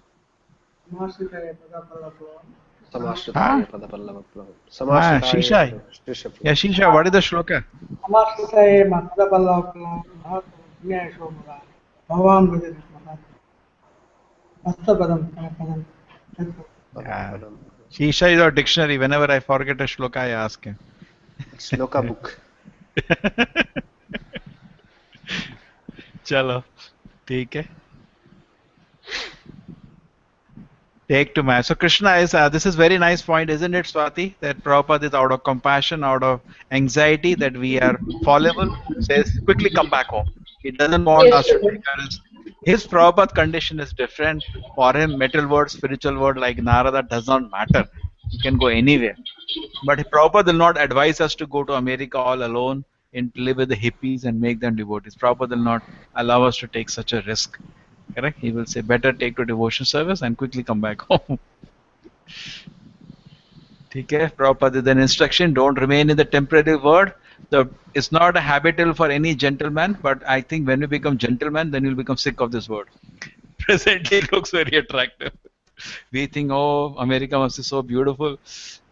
Samashritaya Padapallavam. Samashritaya Padapallavam. Ah, Samashritaya Shisha. Shisha Prabhu. Yeah, Shisha, what is the shloka? Samashritaya Padapallavam. Bhagavatam Bhavam Bhajan Astapadam Padam. Yeah. Shisha is our dictionary. Whenever I forget a shloka, I ask him. Sloka book. Chalo, ठीक है. Take to man. So Krishna is, this is very nice point, isn't it, Swati? That Prabhupada is out of compassion, out of anxiety that we are fallible, says, quickly come back home. He doesn't want Yes, us to Prabhu. take a risk. His Prabhupada condition is different. For him, material world, spiritual world, like Narada, does not matter. He can go anywhere. But Prabhupada will not advise us to go to America all alone and live with the hippies and make them devotees. Prabhupada will not allow us to take such a risk. Correct? He will say, better take to devotion service and quickly come back home. Okay? Prabhupada is an instruction, don't remain in the temporary world. It's not a habitual for any gentleman, but I think when we become gentlemen, then you'll become sick of this world. Presently, it looks very attractive. We think, oh, America must be so beautiful.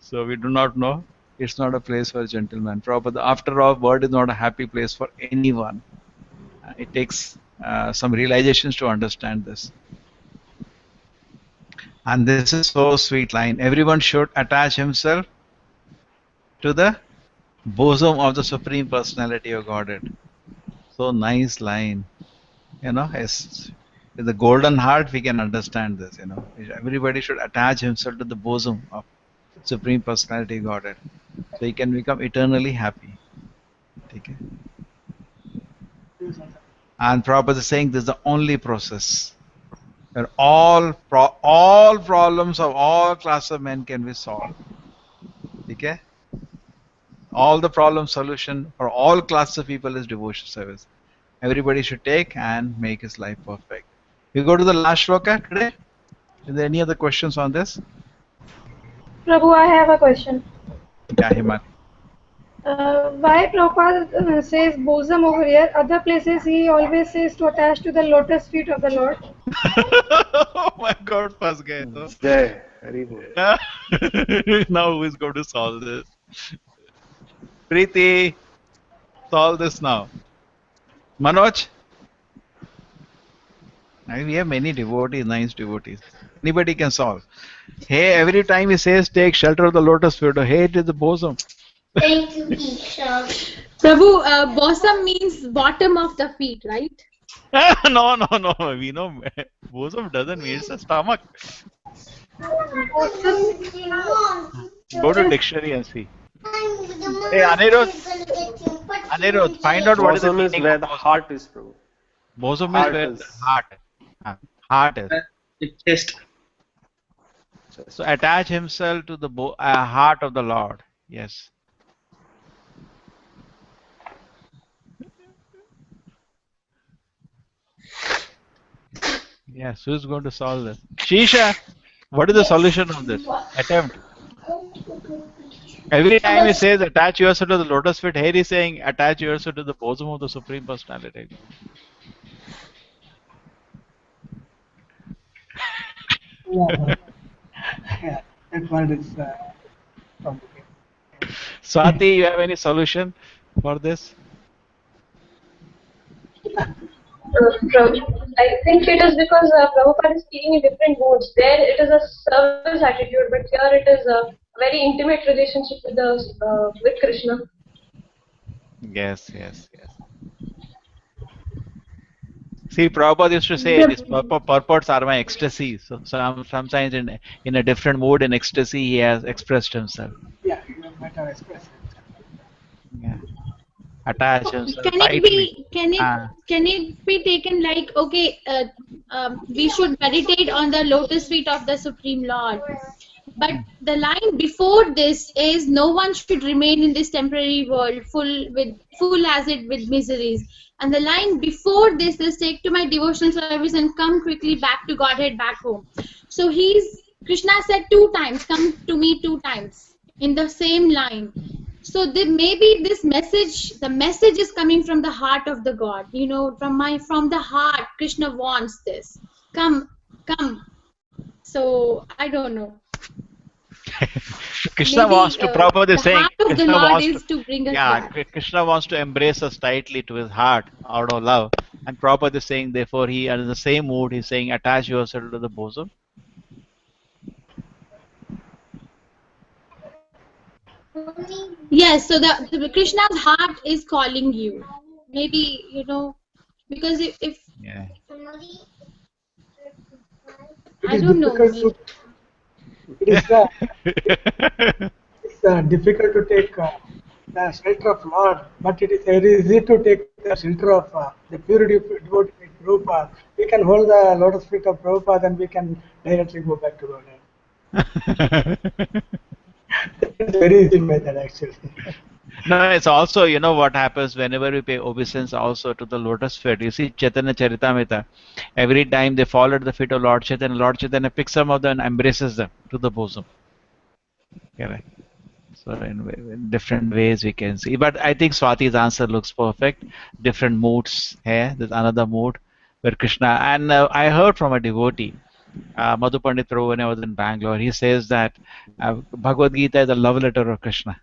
So we do not know. It's not a place for gentlemen. Prabhupada, after all, world is not a happy place for anyone. It takes some realizations to understand this. And this is so sweet line. Everyone should attach himself to the bosom of the Supreme Personality of Godhead. So nice line. As with the golden heart, we can understand this. Everybody should attach himself to the bosom of Supreme Personality of Godhead, so he can become eternally happy. Okay. And Prabhupada is saying this is the only process where all problems of all classes of men can be solved. Okay? All the problem solution for all classes of people is devotion service. Everybody should take and make his life perfect. We go to the last shloka today. Is there any other questions on this? Prabhu, I have a question. Yeah, Himan. Why Prabhupada says bosom over here? Other places he always says to attach to the lotus feet of the Lord. Oh my God, फंस गए तो. Jai Hari Bol. Now who is going to solve this? Preeti, solve this now. Manoj? We have many devotees, nice devotees. Anybody can solve. Hey, every time he says take shelter of the lotus feet, hey, it is the bosom. Thank you, Isha. Prabhu, bosom means bottom of the feet, right? No. We know bosom doesn't mean it's a stomach. Go to dictionary and see. Hey, Anirudh, find out what is the Bosom is meaning where of the bosom. heart is, Prabhu. Bosom is Heart where is. the heart is. It's chest. So attach himself to the heart of the Lord. Yes. Yes, who's going to solve this? Shisha, what is the solution of this? Attempt. Every time he says attach yourself to the lotus feet, here he's saying attach yourself to the bosom of the Supreme Personality. Yeah, that word is complicated. Swati, you have any solution for this? I think it is because Prabhupada is speaking in different modes. There it is a service attitude, but here it is a very intimate relationship with Krishna. Yes, yes, yes. See, Prabhupada used to say these purports are my ecstasy. So sometimes in a different mood in ecstasy he has expressed himself. Yeah, you might have expressed it. Yeah. Attach himself Can it tightly. be can it Ah. can it be taken like, okay, we should meditate on the lotus feet of the Supreme Lord, but the line before this is no one should remain in this temporary world full as it with miseries, and the line before this is take to my devotional service and come quickly back to Godhead, back home. So Krishna said two times, come to me two times in the same line. So maybe this message, the message is coming from the heart of the God, from the heart. Krishna wants this, come, come. So I don't know, Krishna maybe wants to, Prabhupada the is saying, heart of the Krishna Lord wants to, is to bring us yeah, back. Krishna wants to embrace us tightly to his heart out of love. And Prabhupada is saying, therefore, he, in the same mood, he's saying, attach yourself to the bosom. Yes, so the Krishna's heart is calling you, maybe, because if Yeah. It I is don't know, difficult to. maybe. It is it's difficult to take the shelter of Lord, but it is very easy to take the shelter of the purity of devotee like Prabhupada. We can hold the lotus feet of Prabhupada and we can directly go back to Godhead. It's a very easy method actually. No, it's also, what happens whenever we pay obeisance also to the lotus feet. You see Chaitanya Charitamrita, every time they fall at the feet of Lord Chaitanya picks them up and embraces them to the bosom. Correct. So in different ways we can see. But I think Swati's answer looks perfect. Different moods here. There's another mood where Krishna, and I heard from a devotee, Madhu Pandit Prabhu, when I was in Bangalore, he says that Bhagavad Gita is a love letter of Krishna.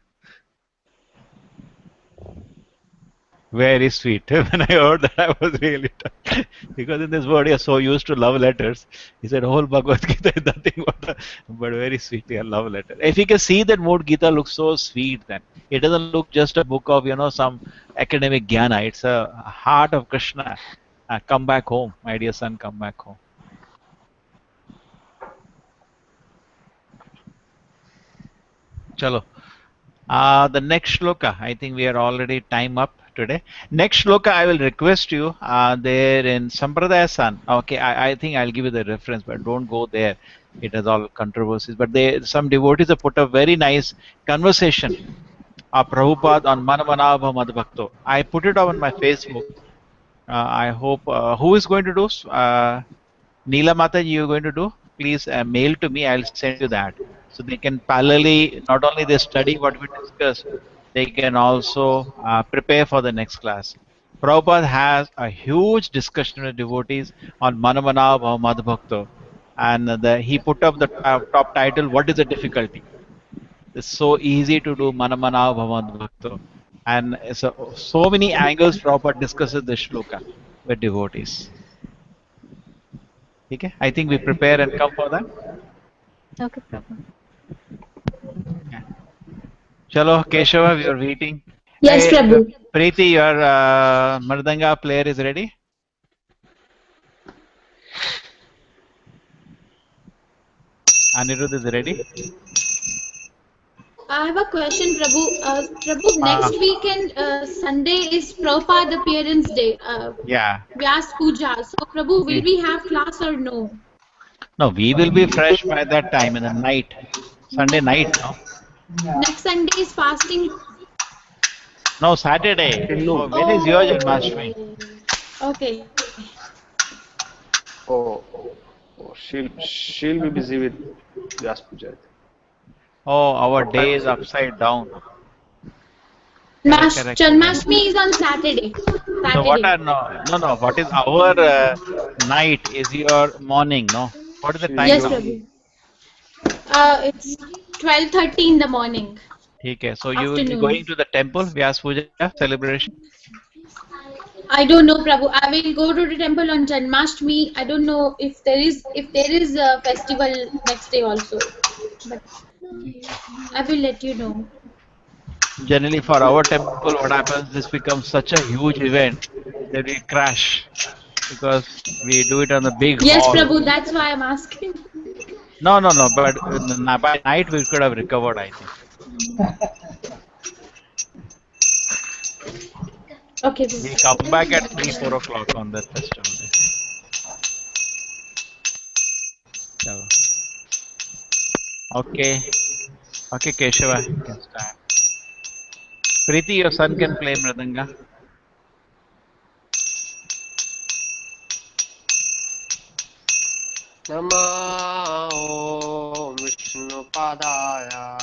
Very sweet. When I heard that, I was really touched. Because in this world, you're so used to love letters. He said, whole Bhagavad Gita is nothing but very sweetly a love letter. If you can see that mood, Gita looks so sweet then. It doesn't look just a book of, some academic jnana. It's a heart of Krishna. Come back home, my dear son, come back home. Chalo. The next shloka, I think we are already time up today. Next shloka, I will request you there in Sampradaya San. Okay, I think I'll give you the reference, but don't go there. It has all controversies. But some devotees have put a very nice conversation of Prabhupada on Manamanabha Madhbhakto. I put it on my Facebook. I hope, who is going to do? Neela Mataji, you're going to do? Please mail to me. I'll send you that. So they can parallelly, not only they study what we discussed, they can also prepare for the next class. Prabhupada has a huge discussion with devotees on Manamanava Madhbhakta. And he put up the top title, What is the Difficulty? It's so easy to do Manamanava Madhbhakta. And so many angles Prabhupada discusses this shloka with devotees. Okay? I think we prepare and come for that. Okay, Prabhu. Yeah. Chalo, Keshava, we are waiting. Yes, Hey, Prabhu. Preeti, your Mardanga player is ready? Anirudh is ready? I have a question, Prabhu. Prabhu, next weekend, Sunday is Prabhupada appearance day, Yeah. Vyas Puja. So, Prabhu, will Yeah. we have class or no? No, we will be fresh by that time in the night. Sunday night, no? Next Sunday is fasting. No, Saturday. Till Oh, noon. when is your Janmashtami? Okay. Oh, she'll be busy with Vyas Puja. Oh, our What time day is is it? upside down. Correct, correct, correct. Janmashtami is on Saturday. So what Saturday. are no, what is our night is your morning, no? What is the She's time Yes, now? yogi. Prabhu. It's 12:30 in the morning, Okay, so you will be afternoon. going to the temple, Vyas Puja celebration? I don't know, Prabhu. I will go to the temple on Janmashtami. I don't know if there is a festival next day also, but I will let you know. Generally, for our temple, what happens? This becomes such a huge event that we crash because we do it on the big Yes, hall. Prabhu, that's why I'm asking. No, no, no. But by night we could have recovered, I think. Okay, We Prabhu. come back at 3, 4 o'clock on that festival day. So, okay, okay, Keshava, you can start. Preeti, your son can play mridanga. Nama Om Vishnupadaya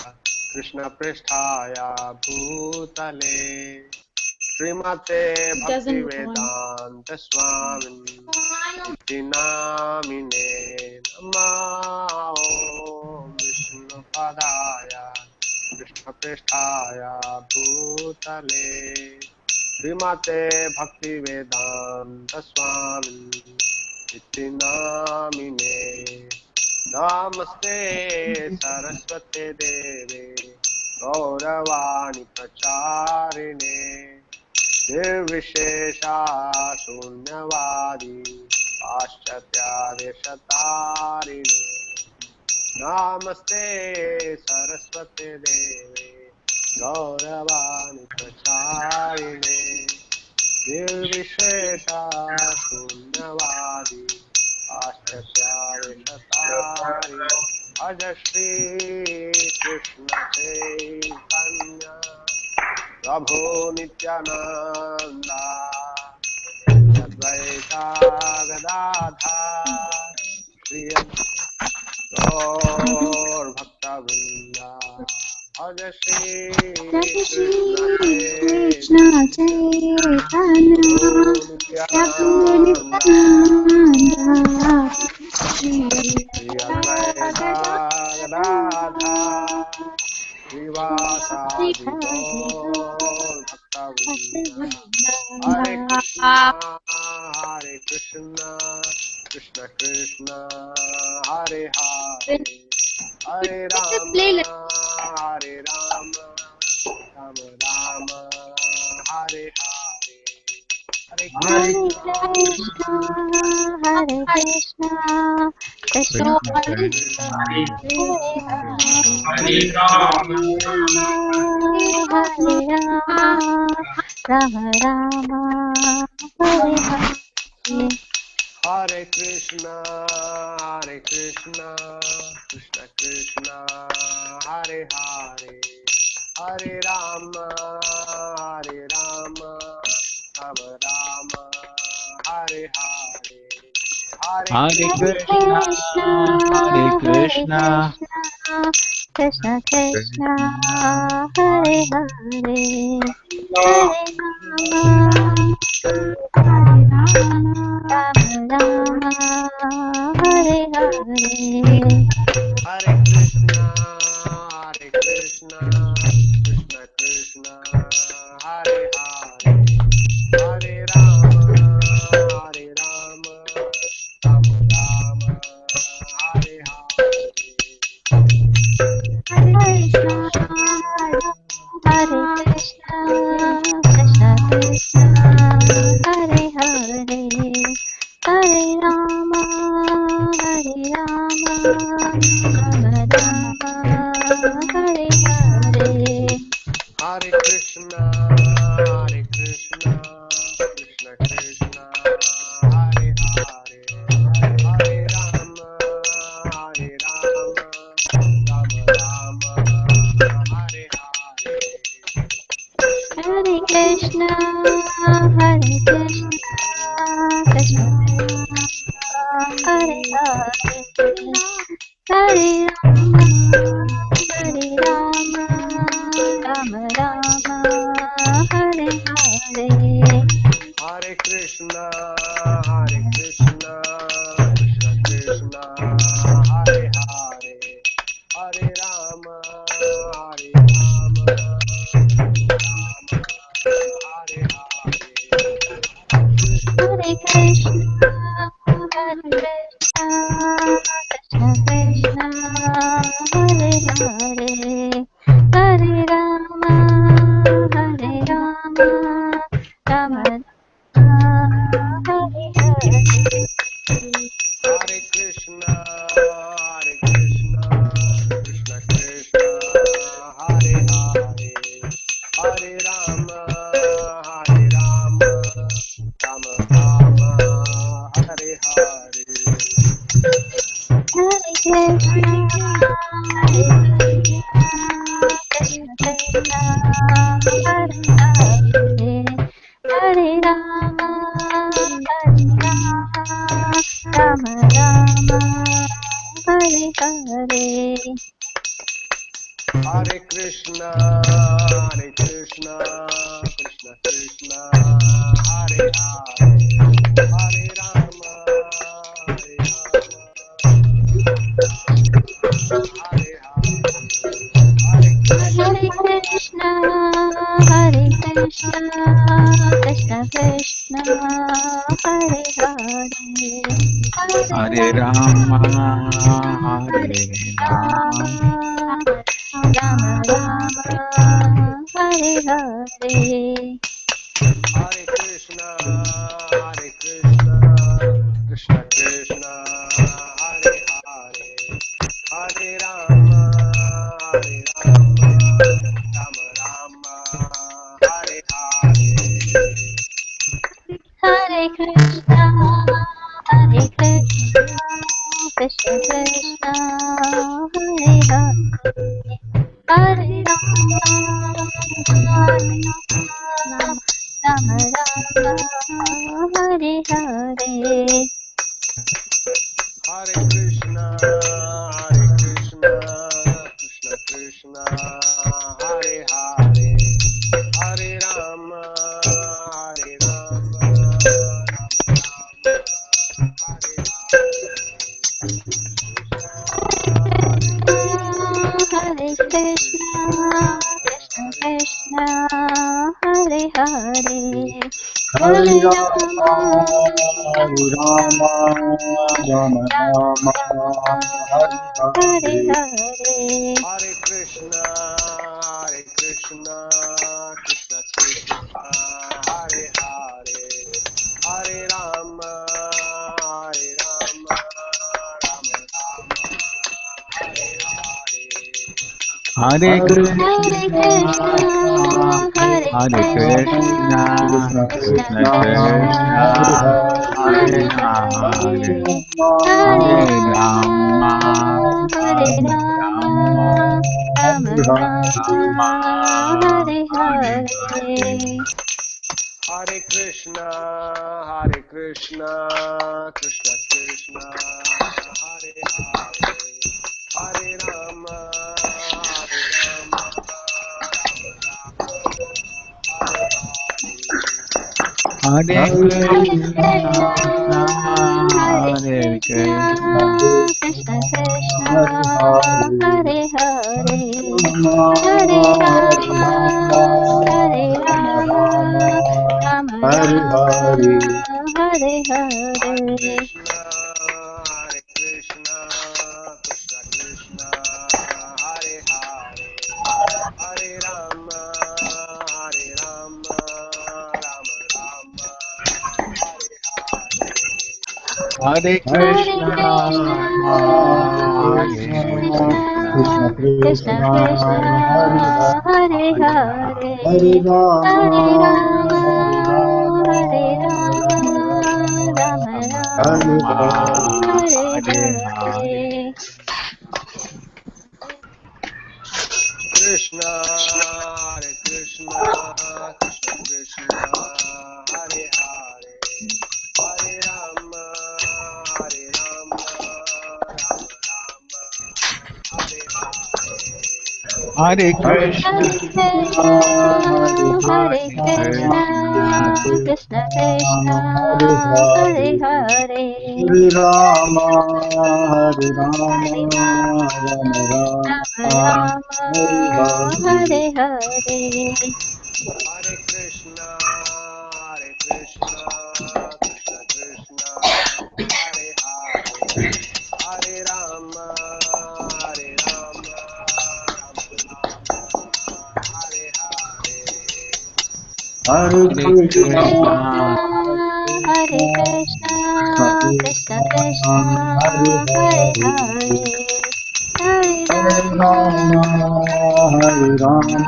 Krishna Pristhaya Bhutale Srimate It Bhakti doesn't go on. Vedanta Swamin Iti Namine Nama Om Vishnupadaya Krishna Pristhaya Bhutale Srimate Bhakti Vedanta Swamin Iti Namine Namaste Saraswate Deve Gauravani Pracharine Nirvishesha Shunyavadi Paschatya Deshatarine Namaste Saraswate Deve Gauravani Pracharine Nirvishesha Shunyavadi Paschatya Deshatarine Aja Shri Krishna Chaitanya Prabhu Nityananda Shri Advaita Gadadha Shri Gaur Bhakta Vrinda Bhaja Shri Krishna Chaitanya Prabhu Nityananda Shri Advaita Gadadha Srivasadi Gaur Bhakta Vrinda Hare Krishna, Krishna Krishna, Hare Hare, Hare Rama, Hare Rama, Rama Rama, Hare Hare, Hare Krishna, Hare Krishna, Krishna Krishna, Hare Rama, Hare Rama, Rama Rama, Hare Hare. Hare Krishna, Krishna Krishna, Hare Hare, Hare Rama, Rama Rama, Hare Hare, Hare Hare Krishna, Hare Krishna, Hare Krishna, Krishna, Krishna Krishna, Hare Hare, Hare Rama, Hare Rama, Rama Rama, Hare Hare. Hare Krishna, Krishna Krishna, Hare Hare, Hare Rama, Rama Rama, Hare Hare. Krishna, Hare Krishna, Krishna Krishna, Hare Hare, Hare Rama, Hare Rama, Rama Rama, Hare Hare. Hare Krishna, Krishna Krishna, Hare Hare, Hare Rama, Rama Rama, Hare Hare. Hare Krishna, Hare Krishna, Krishna Krishna, Hare Hare, Hare Rama, Hare Rama, Rama Rama, Hare Hare. Hare Krishna, Krishna Krishna, Hare Hare, Hare Rama, Rama Hare Hare. Hare Krishna, Hare Krishna, Krishna Krishna, Hare Hare, Hare Rama, Hare Rama, Hare Rama, Rama Rama, Hare Hare. Hare Krishna, Krishna Krishna, Hare Hare, Hare Rama, Hare Krishna, Hare Krishna, Krishna Krishna, Hare Hare, Hare Rama, Hare Rama, Rama Rama, Hare Hare. Hare Krishna, Krishna Krishna, Hare Hare, Hare Rama, Rama Rama, Hare Hare. Hare Krishna, Hare Krishna, Krishna Krishna, Hare Hare, Hare Rama, Hare Rama, Rama Rama, Hare Hare. Hare Krishna, Krishna Krishna, Hare Hare, Hare Rama, Rama Hare Hare Krishna, Krishna Krishna, Hare Hare, Hare Hare Rama, Rama, Hare Rama, Rama Rama, Hare Hare Hare. Hare. Hare Krishna, Krishna Krishna, Hare Hare, Hare Rama, Rama Rama, Hare Hare. Hare Hare Hare Krishna, Krishna, Hare Hare Krishna, Krishna, Krishna Krishna Krishna Krishna, Krishna, Krishna, Hare Hare Hare Hare, Hare, Hare, Hare Hare Hare Rama, Rama, Rama, Hare Hare Rama Rama, Rama, Rama, Rama Hare Rama, Rama, Hare Hare Hare. Hare. Hare Krishna, Krishna Krishna, Hare Hare, Hare Rama, Rama Hare Hare Hare Krishna, Krishna, Hare Hare Krishna, Krishna, Krishna Krishna, Hare Hare, Hare Hare, Rama, Hare Hare Rama, Rama, Hare Rama Rama, Rama, Rama Hare Rama, Hare. Hare Hare Hare. Krishna, Krishna Krishna, Hare Hare, Hare Rama, Rama Rama, Hare Hare Hare Hare Krishna, Krishna, Krishna, Hare Krishna, Krishna Krishna, Krishna Krishna, Krishna, Hare Hare Hare Hare, Hare, Hare Hare, Rama, Hare Rama, Hare Rama, Hare Rama Rama, Rama, Rama Rama Hare Rama, Rama, Hare. Hare Hare Hare. Hare. Krishna, Krishna Krishna, Hare Hare, Hare Rama, Rama Hare Hare Hare Krishna, Hare Krishna, Krishna, Hare Hare Hare Krishna, Krishna, Krishna Krishna, Krishna Krishna, Krishna, Hare Hare Hare, Hare, Hare Rama, Hare Rama, Hare Rama, Rama Rama Rama, Rama, Hare Hare. Hare Hare. Hare Krishna, Krishna Krishna, Hare Hare, Hare Rama, Rama Hare Hare. Hare Hare Krishna, Hare Krishna, Krishna, Hare Hare Krishna, Krishna Krishna, Krishna Krishna, Krishna, Hare Hare Hare. Hare, Hare Hare Rama, Rama, Hare Rama,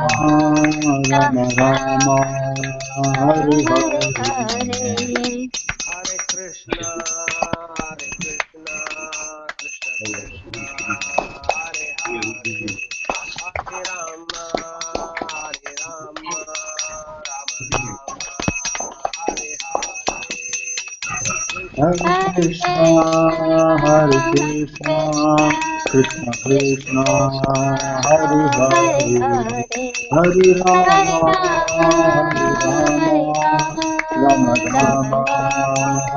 Rama Rama Rama, Rama, Hare Hare Hare. Hare. Hare Krishna, Krishna Krishna, Hare Hare, Hare Rama, Hare Krishna, Hare Krishna, Krishna Krishna, Hare Hare, Hare Rama, Hare Rama, Rama Rama,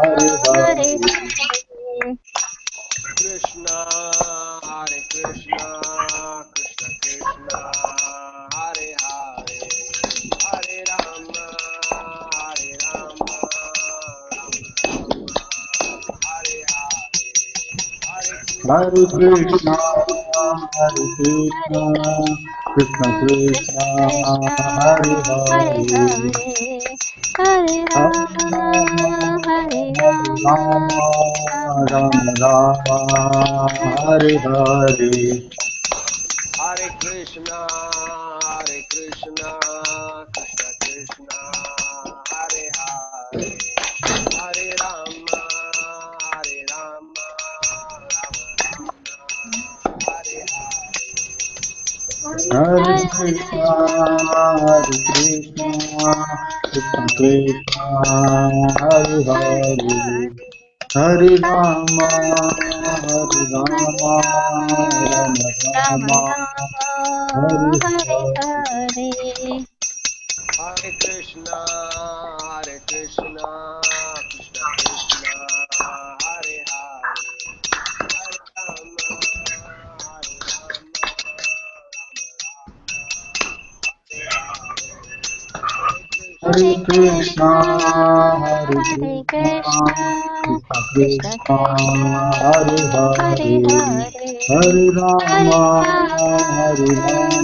Hare Hare. Krishna, Hare Krishna, Krishna Krishna, Hare Hare, Hare Rama, Hare Rama, Rama Rama, Hare Hare, Hare Hare Krishna, Hare Krishna, Krishna Krishna, Hare Hare, Hare Hare Rama, Rama, Hare Hare Rama, Rama Rama, Hare Hare. Hare Krishna, Hare Krishna, Krishna Krishna, Hare Hare, Hare Rama, Hare Rama, Hare Hare Krishna, Krishna, Hare Krishna, Krishna Krishna, Krishna Hare Hare Hare, Hare, Hare Hare Rama, Hare Rama, Rama, Rama Rama Rama, Hare Rama, Hare Hare. Hare. Hare Krishna, Hare Krishna, Krishna Krishna, Hare Hare, Hare Rama, Hare Rama, Hare Hare Krishna, Krishna, Hare Hare Krishna, Krishna, Krishna Krishna Krishna, Krishna, Hare Hare Hare, Hare, Hare Hare Rama, Hare Rama,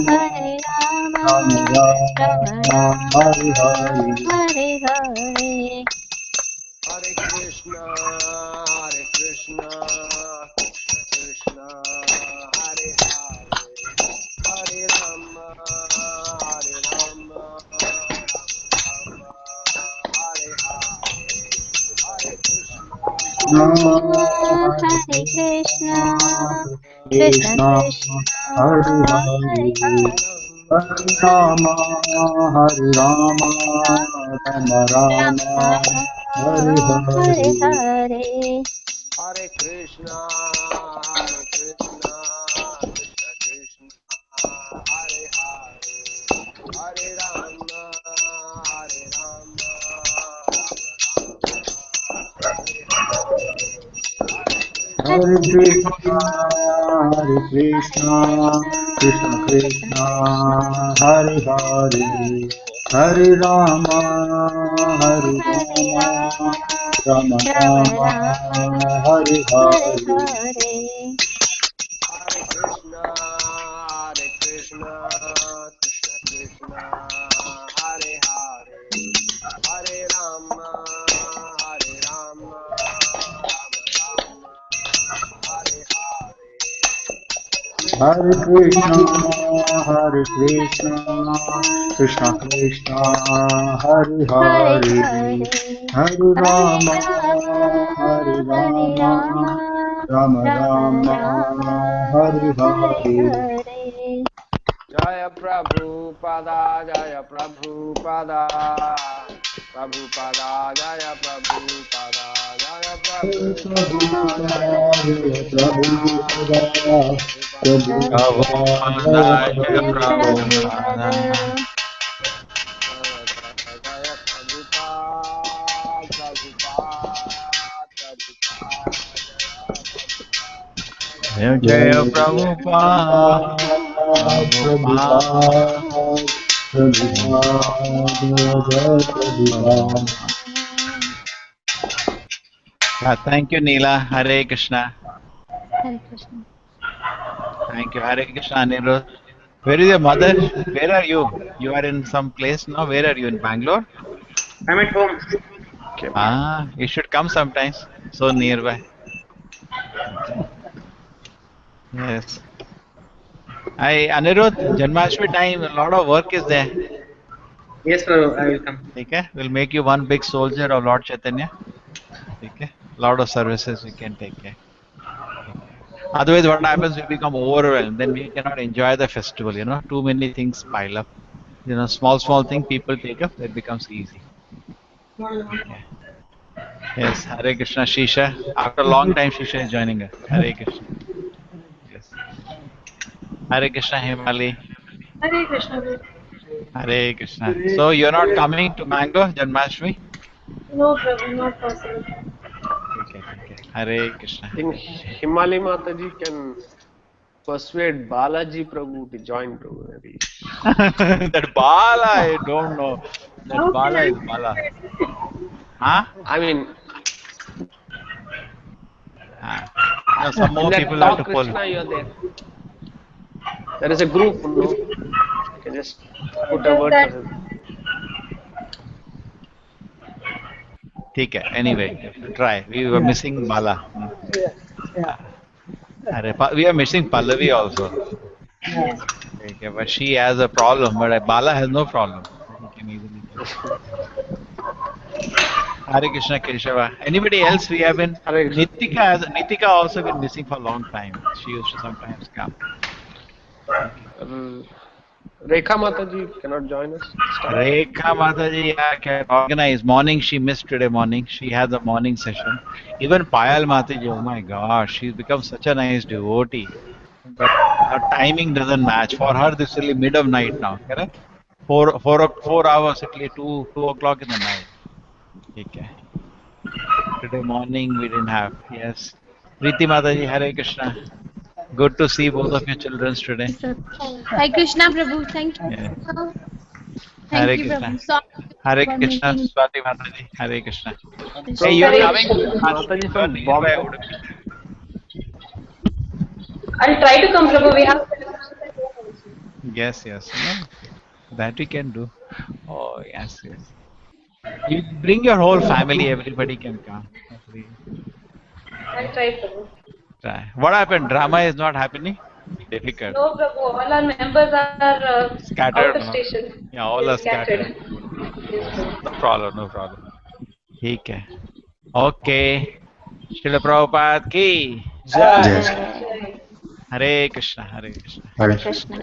Rama, Hare Rama Rama, Rama Rama, Hare Rama, Hare. Hare Hare. Hare Krishna, Hare Krishna, Krishna Krishna, Hare Hare, Hare Rama, Hare Rama, Rama Hare Hare, Hare Krishna, Krishna, Hare Hare Krishna, Krishna, Krishna Krishna, Krishna, Hare Hare Hare, Hare, Hare Rama, Hare Rama, Rama Rama Rama, Hare Rama, Hare Hare. Hare. Hare Krishna, Hare Krishna, Krishna Krishna, Hare Hare, Hare Rama, Hare Rama, Hare Krishna, Hare Hare Krishna, Krishna, Krishna Krishna Krishna, Krishna, Hare Hare Hare, Hare, Hare Hare Rama, Rama, Hare Hare Rama, Rama, Rama Rama Rama, Rama, Hare Hare Hare. Hare. Hare Krishna, Hare Krishna, Krishna Krishna, Hare Hare, Hare Rama, Hare Rama, Rama Rama, Hare Hare. Hare Krishna, Hare Krishna, Krishna, Krishna Krishna, Hare Hare Hare, Hare, Hare Hare Rama, Hare Rama, Hare Rama, Rama, Rama Rama Rama, Hare Rama, Hare Hare. Hare. Jaya Prabhupada, Jaya Prabhupada, Prabhupada, Jaya Prabhupada, Jaya Prabhupada, Jaya Jaya Prabhupada, Prabhupada, Prabhupada, Jaya Prabhupada, Jaya Jaya Prabhupada. Prabhupada. Prabhupada, Jaya Prabhupada, Prabhupada, Jaya Jaya Jai Prabhupada, Prabhupada, Prabhupada, Prabhupada, Prabhupada, Jai Prabhupada. Prabhupada. Yeah, thank you, Neela. Hare Krishna. Hare Krishna. Thank you. Hare Krishna, Anirudh. Where is your mother? Where are you? You are in some place now. Where are you? In Bangalore? I'm at home. Okay. Ah, you should come sometimes. So nearby. Okay. Yes. I Anirudh, Janmashtami time, a lot of work is there. Yes, Prabhu, I will come. Okay. We'll make you one big soldier of Lord Chaitanya. Okay. Lot of services we can take care. Okay. Otherwise, what happens? We become overwhelmed. Then we cannot enjoy the festival. You know, too many things pile up. You know, small thing people take up. That becomes easy. Okay. Yes, Hare Krishna, Shisha. After a long time, Shisha is joining us. Hare Krishna. Yes. Hare Krishna, Himali. Hare Krishna. Guru. Hare Krishna. So you're not coming to Mangalore, Janmashtami? No, Prabhu, not possible. Okay. Hare Krishna. I think Himali Mataji can persuade Balaji Prabhu to join Prabhu. Maybe. That Bala, I don't know. That How can Bala I is Bala. Huh? I mean, Ah. No, some in more that people have to talk, pull. Krishna, you're there. There is a group, no? You can just put a just word for that? him. ठीक है. Anyway, try. We were Yeah. missing Bala. Yeah. Yeah. We are missing Pallavi also. Yeah. Okay, but she has a problem, but Bala has no problem. He can easily join. Hare Krishna Keshava. Anybody else we have been? Hare Krishna. Nitika also been missing for a long time. She used to sometimes come. Okay. Rekha Mataji cannot join us this time. Rekha Mataji, I can organize. Morning, she missed today morning. She has a morning session. Even Payal Mataji, oh my gosh, she's become such a nice devotee. But her timing doesn't match. For her, this is really mid of night now, correct? 4 hours, at least 2 o'clock in the night. Okay. Today morning we didn't have. Yes. Preeti Mataji, Hare Krishna. Good to see both of your children today. Hare Krishna, Prabhu. Thank you. Yeah. Thank Hare you, Krishna. Prabhu. Sorry Hare for Krishna, making. Swati Mataji. Hare Krishna. Hey, Prabhu, you're Hare coming to Krishna. Janmashtami. Mataji You are from nearby Bombay. Udupi. I'll try to come, Prabhu. We have celebrations at home also. Yes. No, that we can do. Oh, yes. You bring your whole family, everybody can come. I'll try, Prabhu. Try. What happened? Drama is not happening? Difficult. No, Prabhu. All our members are out Scattered, of no? station. Yeah, all They're are scattered. scattered. Yes, Prabhu. No problem. ठीक है. Okay. Srila Prabhupada ki. Jai. Yes. Jai. Hare Krishna. Hare Krishna.